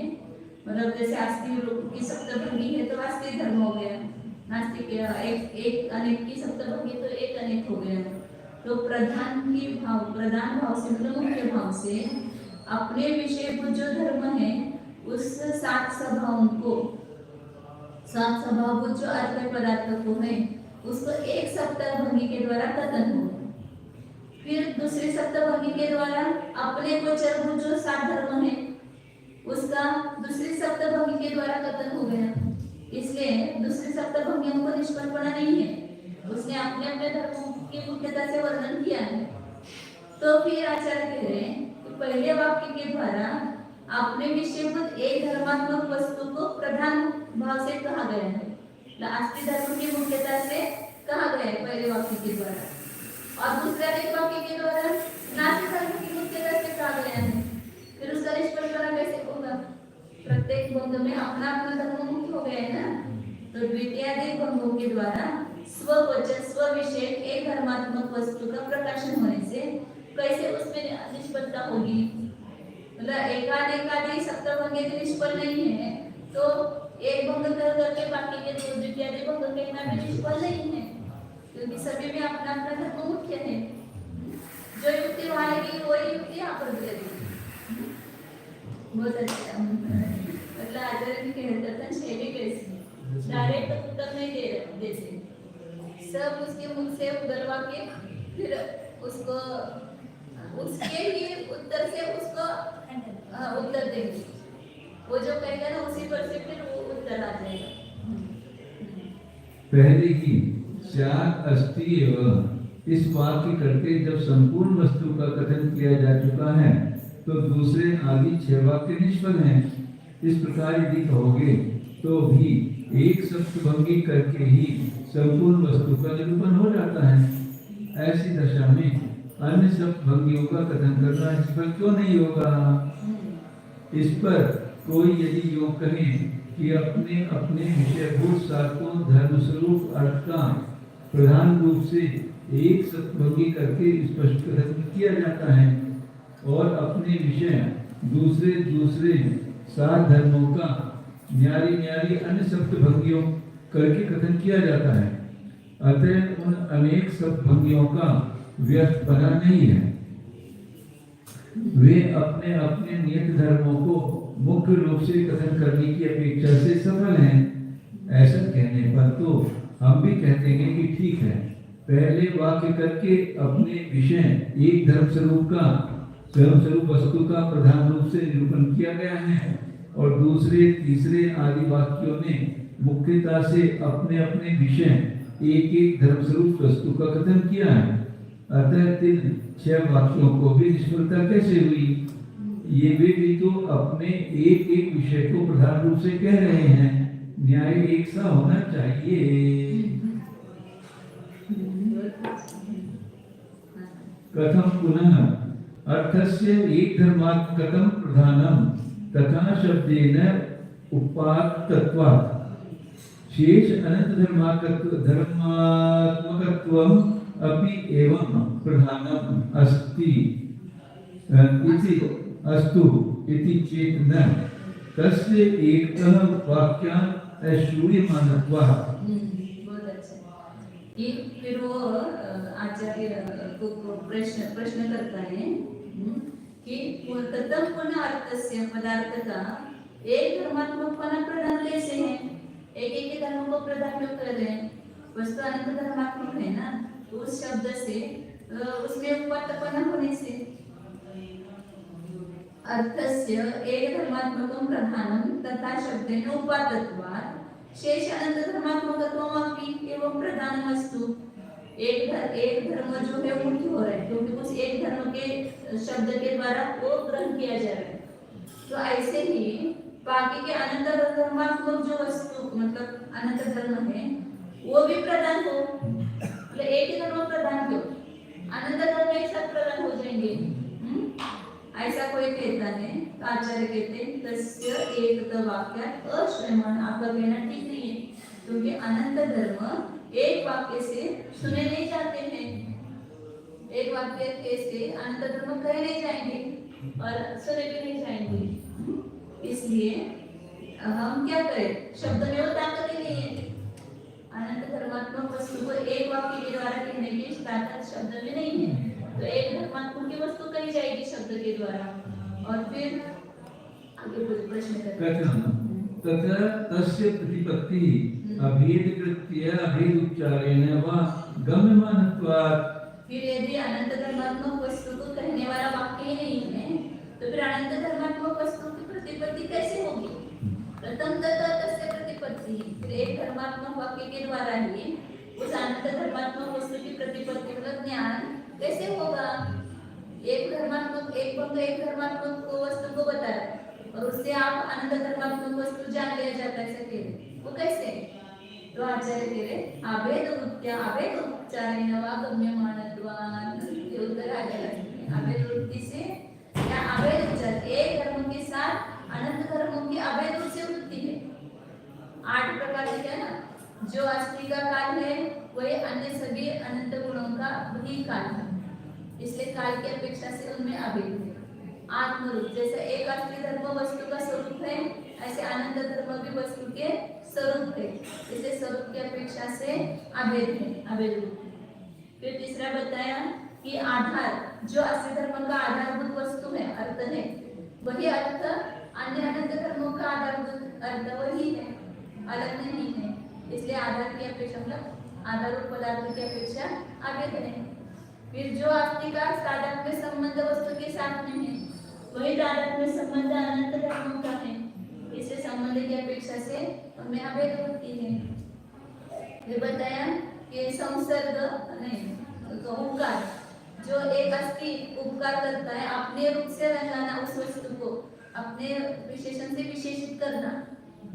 मतलब जैसे आस्तिक रूप की सप्तभंगी है तो आस्तिक धर्म हो गया, नास्तिक एक अनेक की सप्तभंगी तो एक अनेक हो गया। तो प्रधान भाव से मतलब मुख्य भाव से अपने विषयभूत जो धर्म है उस सात स्वभावभूत जो अर्थ पदार्थ को है उसको एक सप्तभंगी के द्वारा कथन हो। फिर दूसरी सप्तभंगी के द्वारा अपने गोचरभूत जो सात धर्म है उसका दूसरी सप्तभंगी के द्वारा कथन हो गया, इसलिए दूसरी सप्तभंगियों को निष्पन्नपना नहीं है, उसने अपने अपने धर्मों की मुख्यता से वर्णन किया है। तो फिर आचार्य कह रहे हैं कि पहले वाक्य के द्वारा अपने विषयभूत एक धर्मात्मक वस्तु को प्रधान भाव से कहा गया है, आस्तिक धर्म की मुख्यता से कहा गया है पहले वाक्य के द्वारा, और दूसरे वाक्य के द्वारा नास्तिक धर्म की मुख्यता से कहा गया है। फिर उसका निष्पन्नपना कैसे होगा, प्रत्येक भंग में अपना अपना धर्म मुख्य हो गया है ना। तो द्वितीयादि भंगों के द्वारा स्वगोचर स्व विषय एक धर्मात्मक वस्तु का प्रकाशन होने से कैसे उसमें निष्पन्नता होगी, मतलब एकादि सप्तभंगी यदि निष्फल नहीं है तो एक भंग कर करके बाकी के दो द्वितीयादि भंग कहना भी निष्फल नहीं है, क्योंकि सभी में अपना अपना धर्म मुख्य है। जो युक्ति वहां लगी वही युक्ति यहाँ पर भी लगी। बहुत अच्छा, मतलब आचार्य जी कहते थे शैली कैसी डायरेक्ट उत्तर नहीं देते, सब उसके मुख से उगलवा के फिर उसको उसके ही उत्तर से उसको उत्तर देंगे, वो जो कहेगा ना उसी पर से फिर वो उत्तर आ जाएगा। पहले ही स्यात् अस्ति एवं इस वाक्य करके जब संपूर्ण वस्तु का कथन किया जा चुका है तो दूसरे आदि 6 वाक्य निष्फल हैं। इस प्रकार यदि कहोगे तो भी एक सप्तभंगी करके ही संपूर्ण वस्तु का निरूपण हो जाता है। ऐसी दशा में अन्य सप्तभंगियों का कथन करना निष्फल क्यों नहीं होगा। इस पर कोई यदि योग कहे कि अपने अपने विषयभूत सातों धर्मस्वरूप अर्थ का प्रधान रूप से एक सत्भंगी करके स्पष्ट कथन किया जाता है और अपने विषय दूसरे दूसरे सात धर्मों का न्यारी न्यारी अन्य सप्तभंगियों करके कथन किया जाता है। अतः उन अनेक सप्तभंगियों का व्यर्थ बना नहीं है। वे अपने अपने नियत धर्मों को मुख्य रूप से कथन करने की अपेक्षा से सफल हैं। ऐसा कहने पर तो हम भी कहते हैं कि ठीक है, पहले वाक्य करके अपने विषय एक धर्म स्वरूप वस्तु का प्रधान रूप से निरूपण किया गया है और दूसरे तीसरे आदि वाक्यों ने मुख्यता से अपने अपने विषय एक एक धर्म स्वरूप वस्तु का कथन किया है। अतः 6 वाक्यों को भी निष्फलता कैसे हुई? ये वे भी तो अपने एक एक विषय को प्रधान रूप से कह रहे हैं। न्याय एक सा होना चाहिए। कथम पुनः अर्थस्य एक धर्मात्मकतम प्रधानम तथा शब्देन उपात्तत्वात् शेष अनंत धर्मात्मकत्वम अपि एवं प्रधानम अस्ति इति अस्तु इति चेत न तस्य एकतः वाक्यान् अश्रूयमानत्वात्। बहुत अच्छा। कि फिर वो आचार्य को प्रश्न करता है कि ततः पुनः अर्थस्य पदार्थ का एक धर्मात्मकपना प्रधान कैसे है? एक एक धर्म को प्रधान क्यों कर रहे हैं? वस्तु अनंत धर्मात्मक है ना, तो उस शब्द से उसमें उपात्तपना होने से अर्थस्य एक धर्मात्मकं प्रधानम तथा शब्देन उपात्तत्वात् शेष अनंत धर्मात्मकत्वमपि एवं प्रधानमस्तु। एक धर्म जो है मुख्य हो रहा है क्योंकि उस एक धर्म के शब्द के द्वारा वो ग्रहण किया जा रहा है। तो ऐसे ही बाकी के अनंत धर्मात्मक जो वस्तु मतलब अनंत धर्म है वो भी प्रधान हो। मतलब एक ही धर्म प्रधान क्यों? अनंत धर्म एक साथ प्रधान हो जाएंगे। ऐसा कोई कहता है तो आचार्य कहते हैं तस्य एकतः वाक्यात् अश्रूयमाण। आपका कहना ठीक नहीं है क्योंकि अनंत धर्म एक वाक्य से सुने नहीं जाते हैं। एक वाक्य से अनंत धर्म कहे नहीं जाएंगे और सुने भी नहीं जाएंगे। इसलिए हम क्या करें? शब्द में वो ताकत ही नहीं है। अनंत धर्मात्मक वस्तु को एक वाक्य के द्वारा कहने की ताकत शब्द में नहीं है। तो एक धर्मात्मक की वस्तु कही जाएगी शब्द के द्वारा। और फिर आगे प्रश्न करते हैं तथा तस्य प्रतिपत्ति अभेदकृत्य अभेद उच्चारेण वा गम्यमानत्वात्। फिर यदि अनंत धर्मात्मक वस्तु को कहने वाला वाक्य ही नहीं है तो फिर अनंत धर्मात्मक वस्तु की प्रतिपत्ति कैसे होगी? प्रथम तस्य प्रतिपत्ति, फिर एक धर्मात्मक वाक्य के द्वारा ही उस अनंत धर्मात्मक वस्तु की प्रतिपत्ति मतलब ज्ञान कैसे होगा? एक धर्मात्मक एक धर्मात्मक को वस्तु को बता रहा है और उससे आप अनंत धर्मात्मक वस्तु जान लिया जाता है सके वो कैसे? तो आचार्य कह रहे अभेद उच्चारेण वा गम्यमानत्वात्। ये उत्तर आ गया। अभेद वृत्ति से या अभेद उच्चार एक धर्म के साथ अनंत धर्मों की अभेद से वृत्ति है। 8 प्रकार के है ना, जो अस्थि का काल है वही अन्य सभी अनंत गुणों का वही काल है। इसलिए काल की अपेक्षा से उनमें अभेद है। आत्मरूप जैसे एक अस्थि धर्म वस्तु का स्वरूप है ऐसे अनंत धर्म भी वस्तु के स्वरूप है। इसलिए स्वरूप की अपेक्षा से अभेद है, अभेद रूप। फिर तीसरा बताया कि आधार जो अस्थि धर्म का आधारभूत वस्तु है अर्थ है वही अर्थ अन्य अनंत धर्मों का आधारभूत अर्थ वही है, अलग नहीं है। इसलिए आधार की अपेक्षा मतलब आधारभूत पदार्थ की अपेक्षा अभेद है। फिर जो अस्थि का तादात्म्य संबंध वस्तु के साथ में है वही तादात्म्य संबंध अनंत धर्मों का है। इससे संबंध की अपेक्षा से उनमें अभेद होती है। फिर बताया कि संसर्ग नहीं तो उपकार जो एक अस्थि उपकार करता है अपने रूप से रंगाना उस वस्तु को अपने विशेषण से विशेषित करना।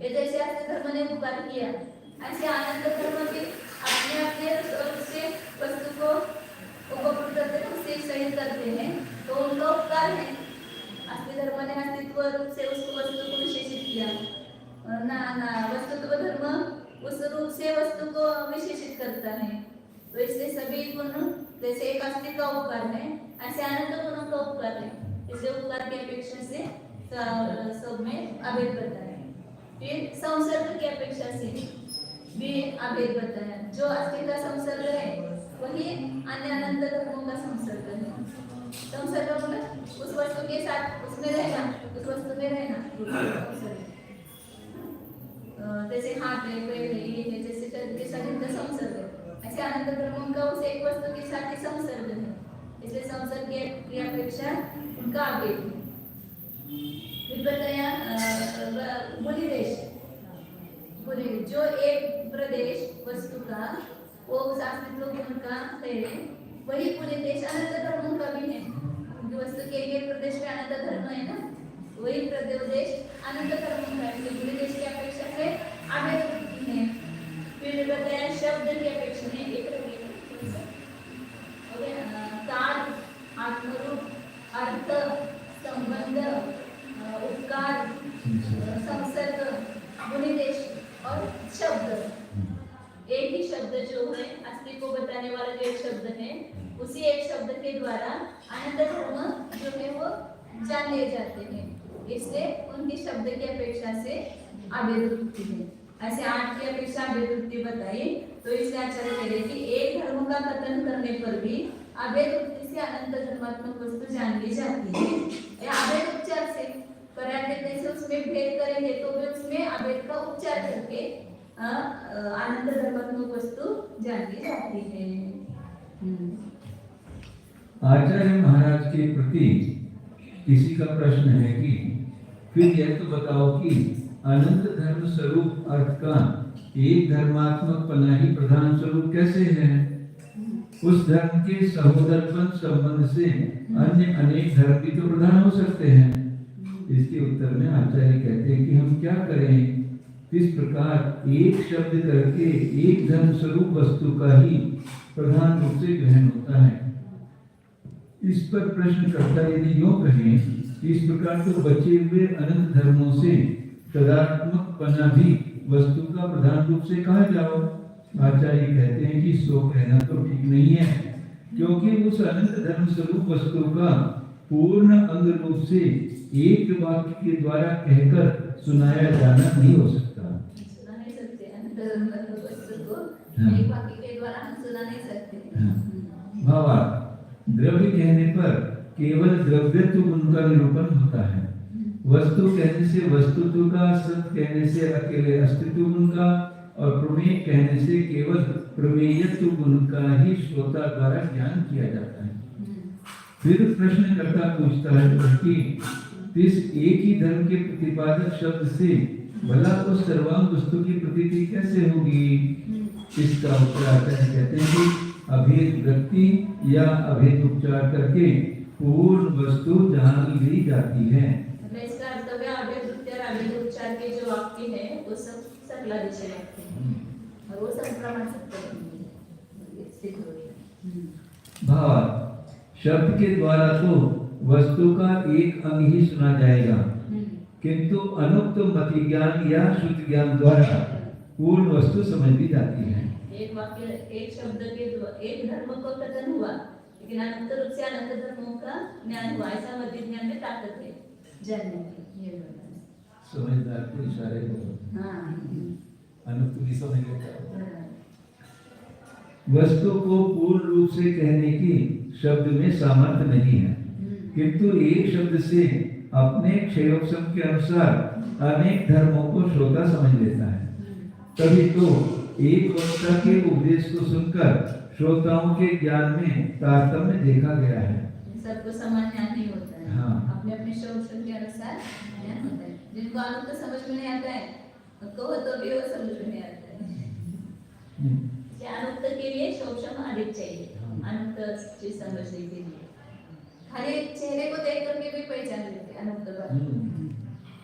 ये जैसे अस्थि धर्म ने उपकार किया ऐसे अनंत धर्म के अपने रूप से वस्तु को उपकृत करते हैं, उससे सहित करते हैं तो उनका उपकार है। असली धर्म ने अस्तित्व रूप से उस वस्तु को विशेषित किया, ना वस्तुत्व धर्म उस रूप से वस्तु को विशेषित करता है। तो इसलिए सभी गुण जैसे एक अस्तित्व का उपकार है, ऐसे अनंत गुणों का उपकार है, इसलिए उपकार की अपेक्षा से सब में अभेद बताया। फिर संसर्ग की अपेक्षा से भी अभेद बताया। जो अस्तित्व का संसर्ग है वही अन्य अनंत धर्मों का संसर्ग है। संसर्ग मतलब उस वस्तु के साथ उसमें रहना, उस वस्तु में रहना। जैसे हाथ है, पैर है, ये है, जैसे शरीर के साथ इनका संसर्ग है, ऐसे अनंत धर्मों का उस एक वस्तु के साथ ही संसर्ग है, इसलिए संसर्ग की अपेक्षा उनका अभेद है। फिर बताया बुनिदेश, जो एक प्रदेश वस्तु का वो उस अस्तित्व गुण का है, वही पूरे देश अनंत धर्मों का भी है। क्योंकि वस्तु के एक प्रदेश में अनंत धर्म है ना, वही प्रदेश अनंत धर्म का है, पूरे देश की अपेक्षा से अभेद है। फिर बताया शब्द की अपेक्षा में एक काल, आत्मरूप, अर्थ, संबंध, उपकार, संसर्ग, बुनिदेश और शब्द। एक ही शब्द जो है अस्तित्व को बताने वाला जो एक शब्द है, उसी एक शब्द के द्वारा अनंत धर्म जो है वो जान लिए जाते हैं, इसलिए उनकी शब्द की अपेक्षा से अभेद वृत्ति है। ऐसे 8 की अपेक्षा अभेद वृत्ति बताई, तो इसलिए आचार्य कह रहे कि एक धर्म का कथन करने पर भी अभेद वृत्ति से अनंत धर्मात्मक वस्तु जान ली जाती है। अभेद उपचार से से उसमें भेद करेंगे तो भी उसमें अभेद का उपचार करके अनंत धर्मात्मक वस्तु जान ली जाती है। आचार्य महाराज के प्रति किसी का प्रश्न है कि फिर यह तो बताओ कि अनंत धर्म स्वरूप अर्थ का एक धर्मात्मक पना ही प्रधान स्वरूप कैसे है? उस धर्म के सहोदरपन संबंध से अन्य अनेक धर्म भी तो प्रधान हो सकते हैं। इसके उत्तर में आचार्य कहते हैं कि हम क्या करें, इस प्रकार एक शब्द करके एक धर्म स्वरूप वस्तु का ही प्रधान रूप से ग्रहण होता है। इस पर प्रश्नकर्ता यदि यूं कहें, इस प्रकार तो बचे हुए अनंत धर्मों से तदात्मक पना भी वस्तु का प्रधान रूप से कहा जाओ। आचार्य कहते हैं कि सो कहना तो ठीक नहीं है, क्योंकि उस अनंत धर्म स्वरूप वस्तु का पूर्ण अंग रूप से एक वाक्य के द्वारा कहकर सुनाया जाना नहीं हो सकता। सुना नहीं सकते अनंत धर्म वस्तु को एक वाक्य के द्वारा हम सुना नहीं सकते। भावार्थ द्रव्य कहने पर केवल द्रव्यत्व गुण का निरूपण होता है। वस्तु कहने से वस्तुत्व का, सत कहने से अकेले अस्तित्व गुण का और प्रमेय कहने से केवल प्रमेयत्व गुण का ही श्रोता द्वारा ज्ञान किया जाता है। फिर प्रश्नकर्ता पूछता है कि इस एक ही धर्म के प्रतिपादक शब्द से भला उस सर्वांग वस्तु की प्रतीति कैसे होगी? इसका उत्तर आचार्य कहते हैं कि अभेद वृत्ति या अभेद उपचार करके पूर्ण वस्तु जान ली जाती है। इसका अर्थ है अभेद वृत्ति और अभेद उपचार के जो वाक्य है वो सब सकला दिशा वाक्य हैं और वो सब प्रमाण सिद्ध हो गया। भाव शब्द के द्वारा तो वस्तु का एक अंग ही सुना जाएगा, किंतु अनुक्त मति ज्ञान या शुद्ध ज्ञान द्वारा पूर्ण वस्तु समझ ली जाती है। एक वाक्य एक शब्द के एक धर्म को कथन हुआ, लेकिन अनंत रूप से अनंत धर्मों का ज्ञान हुआ। ऐसा मध्य ज्ञान में ताकत है जानने की। ये समझदार को इशारे करो। हाँ, अनुक्त भी समझ लेता है। वस्तु को पूर्ण रूप से कहने की शब्द में सामर्थ्य नहीं है, किंतु एक शब्द से अपने क्षयोपम के अनुसार अनेक धर्मों को श्रोता समझ लेता है। तभी तो एक वक्ता के उपदेश को सुनकर श्रोताओं के ज्ञान में तारतम्य देखा गया है। सबको समान ज्ञान नहीं होता है। हाँ। अपने अपने क्षयोपम के अनुसार ज्ञान होता है। जिनको अनुक्त समझ में नहीं आता है कहो तो भी वो समझ में नहीं आता है। अनुक्त के लिए क्षयोपम अधिक चाहिए, अनुक्त चीज समझने के लिए। खाली चेहरे को देख करके भी पहचान लेते अनुक्त बात,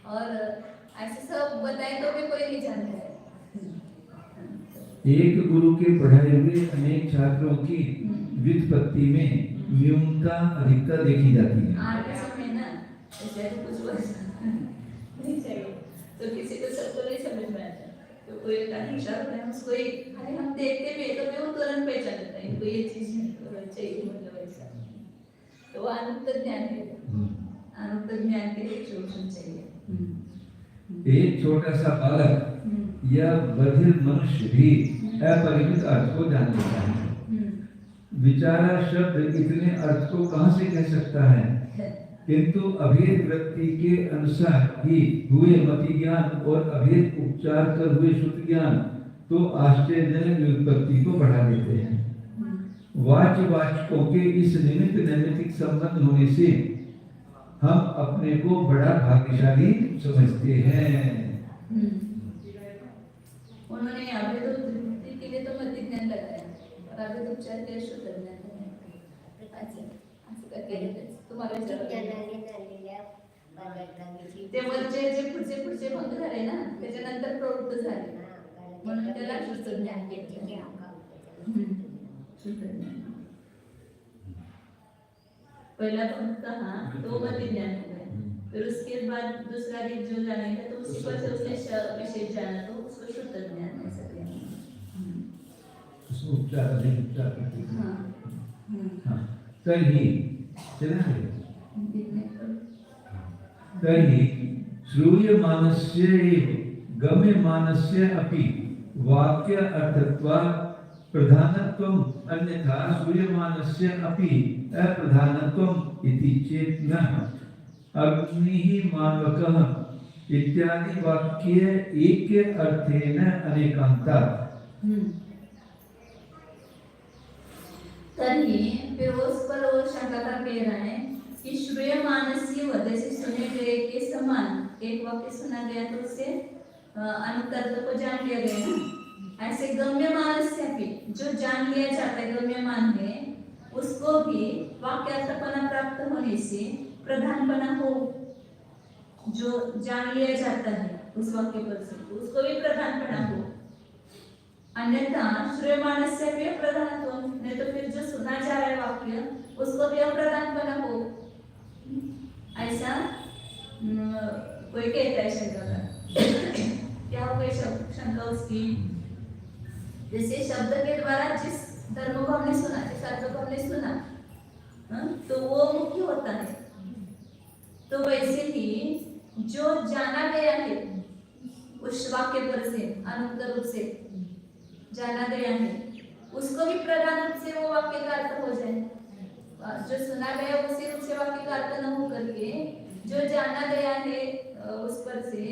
और ऐसे सब बताए तो भी कोई नहीं जानता है। एक गुरु के पढ़ाए हुए अनेक छात्रों की व्युत्पत्ति में न्यूनता अधिकता देखी जाती है। आर्टिज्म है ना, जैसे जाए तो कुछ वैसा नहीं चाहिए। तो किसी को सबको नहीं समझ में आता, तो कोई एक होता है उसको एक अरे हम देखते भी है तो भी वो तुरंत पहचान लेता है इनको ये चीज चाहिए, मतलब ऐसा। तो वो अनुक्त ज्ञान है, अनुक्त ज्ञान के लिए शोषण चाहिए। एक छोटा सा बालक या बधिर मनुष्य भी अपरिमित अर्थ को जान लेता है। विचारा शब्द इतने अर्थ को कहां से कह सकता है, किंतु अभेद वृत्ति के अनुसार ही हुए मति ज्ञान और अभेद उपचार कर हुए शुद्ध ज्ञान तो आश्चर्यजनक व्युत्पत्ति को बढ़ा देते हैं। वाचकों के इस निमित्त नैमित्तिक संबंध होने से हम अपने को बड़ा भाग्यशाली समझते हैं। उन्होंने अभेद वृत्ति के लिए तो मति ज्ञान लगाया और अभेद उपचार के लिए शुद्ध ज्ञान लगाया। अच्छा असं का केलं तुम्हाला ते वरचे जे पुढचे भंग झाले ना त्याच्यानंतर प्रवृत्त झाले म्हणून त्याला शुद्ध ज्ञान शुद्ध ज्ञान। पहला भंग कहा तो मति ज्ञान हो गया, फिर उसके बाद दूसरा भी जो जानेगा तो उसी पर से उसने विशेष जाना तो उसको शुद्ध ज्ञान ऐसा कहते उसको उपचार करते हैं। हाँ तर्हि चला है तर्हि श्रूयमानस्य एव गम्यमानस्य अपि वाक्य अर्थत्वात् प्रधानत्वम् अन्यथा श्रूयमानस्य अपि अप्रधानत्वम् इति चेत् न अग्निः मानवकः इत्यादि वाक्य एके अर्थेन अनेकान्तात्। तर्हि फिर उस पर वो शंकाकार कह रहा है कि श्रूयमानस्य वजह से सुने गए के समान एक वाक्य सुना गया तो उससे अनुत्तर्थ को जान लिया गया ना, ऐसे गम्यमानस्य भी जो जान लिया जाता है गम्यमान है उसको भी वाक्यार्थपना प्राप्त होने से प्रधानपना हो, जो जान लिया जाता है उस वाक्य पर से उसको भी प्रधानपना हो, अन्यथा श्रूयमानस्य भी अप्रधानत्व, नहीं तो फिर जो सुना जा रहा है वाक्य उसको भी अप्रधानपना हो। ऐसा कोई कहता है शंका का क्या हो गई शंका उसकी, जैसे शब्द के द्वारा जिस धर्म को हमने सुना, जिस अर्थ को हमने सुना तो वो मुख्य होता है, तो वैसे ही जो जाना गया है उस वाक्य पर से अनुक्त रूप से जाना गया है उसको भी प्रधान रूप से वो वाक्य का अर्थ हो जाए, जो सुना गया उसी रूप से वाक्य का अर्थ न हो करके जो जाना गया है उस पर से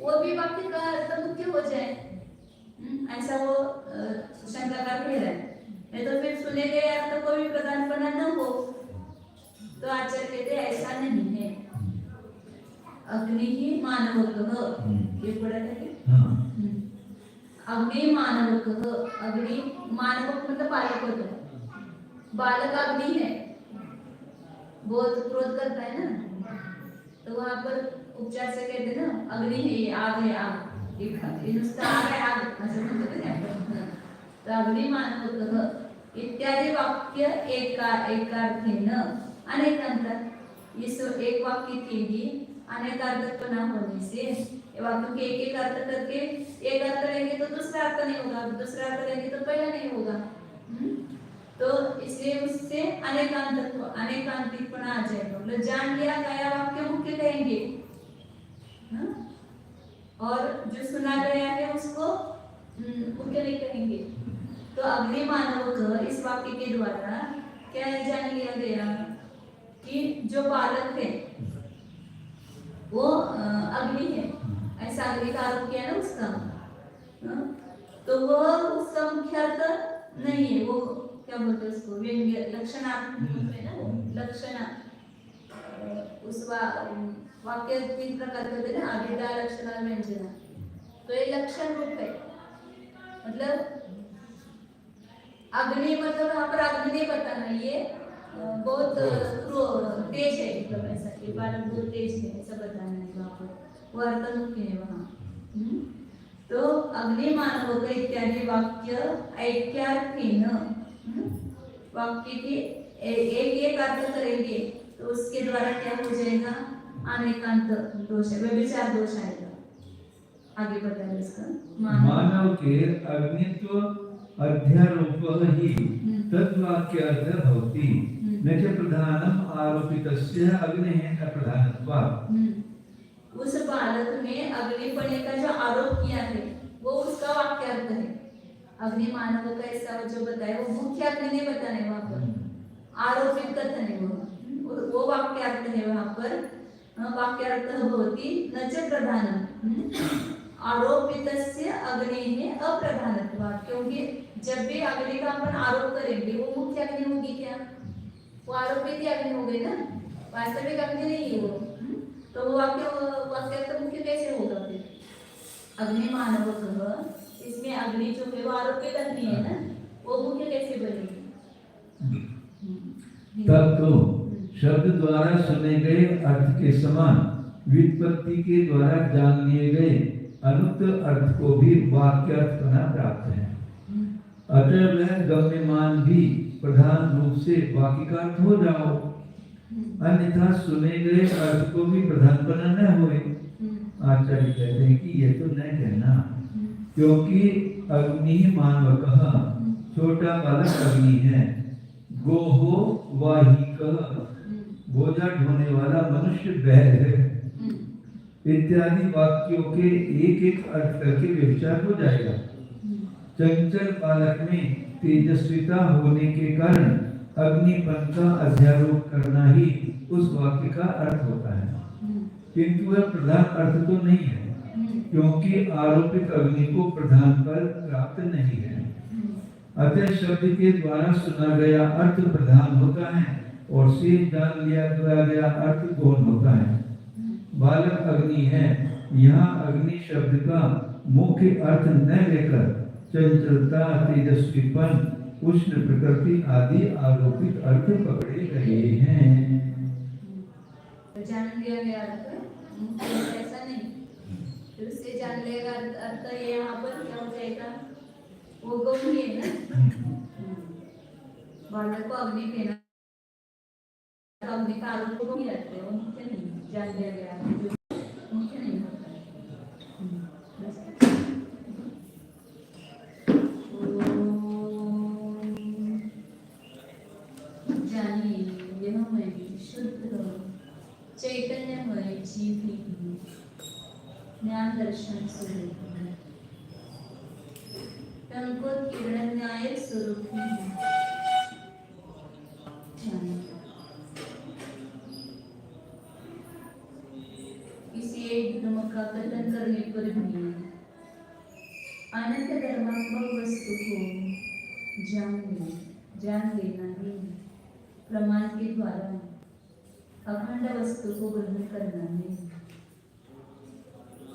वो भी वाक्य का अर्थ मुख्य हो जाए, ऐसा वो शंका का कह रहा है। नहीं तो फिर सुने गए अर्थ को भी प्रधानपना न हो, तो आचार्य कहते ऐसा नहीं है। अग्नि ही मानवकः, ये पढ़ा है अग्नि मानवकः, अग्नि मानवक मतलब बालक होता है, बालक अग्नि है, बहुत क्रोध करता है ना, तो वहां पर उपचार से कहते हैं ना अग्नि है, ये आग है, आग ये नुसता आग है, आग असं म्हणतात ना, तो अग्नि मानवकः इत्यादि वाक्य एकार्थेन अनेकांतात, इस एक वाक्य के ही अनेकार्थपना होने से वाक्यों के एक अर्थ करके एक अर्थ लेंगे तो दूसरा अर्थ नहीं होगा, दूसरा अर्थ लेंगे तो पहला नहीं होगा, तो इसलिए उससे अनेकांतिकपना आ जाएगा, मतलब जान लिया गया वाक्य मुख्य कहेंगे और जो सुना गया है उसको मुख्य नहीं कहेंगे। तो अग्नि मानवक इस वाक्य के द्वारा क्या जान लिया गया कि जो बालक है वो अग्नि है, ऐसा अग्नि का आरोप किया ना उसका, तो वो उसका मुख्य अर्थ नहीं है, वो क्या बोलते हैं उसको व्यंग्य लक्षणात्मक है ना, वो लक्षणा उस वाक्य तीन प्रकार के होते हैं ना, अभिधा लक्षणा व्यंजना, तो ये लक्षण रूप है, मतलब अग्नि मतलब यहाँ पर अग्नि नहीं बताना, ये बहुत तेज है, मतलब ऐसा कि बालक बहुत तेज है ऐसा बताना है वहाँ पर, वो अर्थ मुख्य है वहाँ। तो अग्नि मानवक इत्यादि वाक्य ऐक्यार्थेन, वाक्य के एक एक अर्थ करेंगे तो उसके द्वारा क्या हो जाएगा, अनेकांत दोष है, व्यभिचार दोष आएगा। आगे बताइए इसका। मानव के अग्नित्व अध्यारोप ही तद्वाक्यार्थ भवति न च प्रधानम आरोपितस्य अग्नेः अप्रधानत्वात्। उस बालक ने अग्नि पड़ने का जो आरोप किया है वो उसका वाक्यार्थ है। अग्नि मानव का ऐसा जो बताया वो मुख्य अग्नि नहीं बताने वहां पर, आरोपित कथन है वो वाक्यार्थ है वहां पर। वाक्यार्थ भवति न च प्रधानम आरोपितस्य अग्नेः अप्रधानत्वात्। क्योंकि जब भी अग्नि का अपन आरोप करेंगे वो मुख्य अग्नि होगी क्या, वो आरोपित ही अग्नि हो गई ना, वास्तविक अग्नि नहीं है वो। तो वो वाक्यार्थ मुख्य कैसे होगा फिर? अग्नि मानव कह, इसमें अग्नि जो है वो आरोपित अग्नि है ना, वो मुख्य कैसे बनेगी? तब तो शब्द द्वारा सुने गए अर्थ के समान व्युत्पत्ति के द्वारा जान लिए गए अनुक्त अर्थ को भी वाक्यार्थ बना प्राप्त है। अतः वह गम्यमान भी प्रधान रूप से वाक्य का अर्थ हो जाओ, अन्यथा सुने गए अर्थ को भी प्रधान बना न होए। आचार्य कहते हैं कि ये तो न कहना, क्योंकि अग्नि मानवकः छोटा बालक अग्नि है, गोहो वाहिकः बोझा ढोने वाला मनुष्य बैल है, इत्यादि वाक्यों के एक एक अर्थ करके व्यभिचार हो जाएगा। चंचल बालक में तेजस्विता होने के कारण अग्निपन का अध्यारोप करना ही उस वाक्य का अर्थ होता है, किंतु वह प्रधान अर्थ तो नहीं है, क्योंकि आरोपित अग्नि को प्रधान पर प्राप्त नहीं है। अतः शब्द के द्वारा सुना गया अर्थ प्रधान होता है और से जान लिया गया अर्थ गौण होता है। बालक अग्नि है, यहाँ अग्नि शब्द का मुख्य अर्थ न लेकर चंचलता, तेजस्वीपन, उष्ण प्रकृति आदि आरोपित अर्थ पकड़े गए हैं। जान लिया गया अर्थ ऐसा नहीं, फिर से जान लिया अर्थ ये यहाँ पर क्या हो जाएगा, वो गौण है ना। बालक को अग्नि कहना, अग्नि का आरोप को ही रखते हैं, वो मुख्य नहीं। जान लिया गया मुख्य नहीं होता है। जानिए यह मैं शुद्ध चैतन्यमय जीव ही ज्ञान दर्शन स्वरूप है, अंकुर किरण न्याय स्वरूप है। किसी एक धर्म का कथन करने पर भी अनंत धर्मात्मक वस्तु को जान लेना ही प्रमाण के द्वारा अखंड वस्तु को ग्रहण करना है।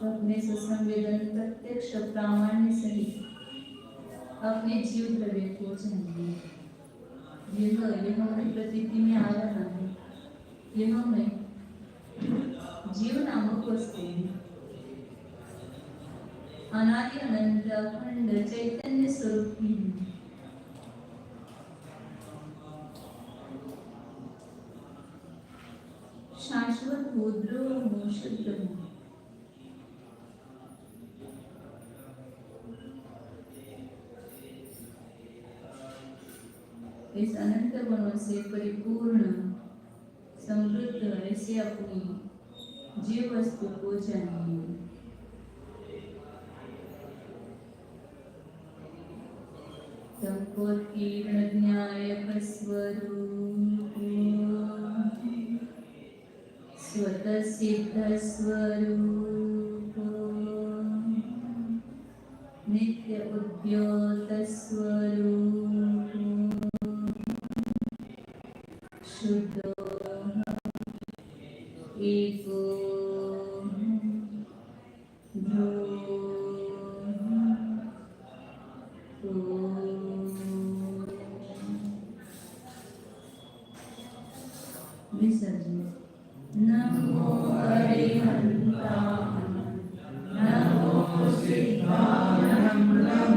अपने सुसंवेदन प्रत्यक्ष प्रामाण्य सहित अपने जीव द्रव्य को जानिए। यह मैं प्रतीति में आ रहा है, यह मैं जीव नामक वस्तु अनादि अनंत अखंड चैतन्य स्वरूप ही है। शाश्वत हो, ध्रुव हो, शुद्ध हो। इस अनंत गुणों से परिपूर्ण समृद्ध ऐसे अपनी जीव वस्तु को जानिए। संकोच किरण न्याय स्वरूप स्वतः सिद्ध स्वरूप नित्य उद्योत स्वरूप शुद्ध एको विसर्जन। नमो अरिहंताय, नमो सिद्धाय, नमो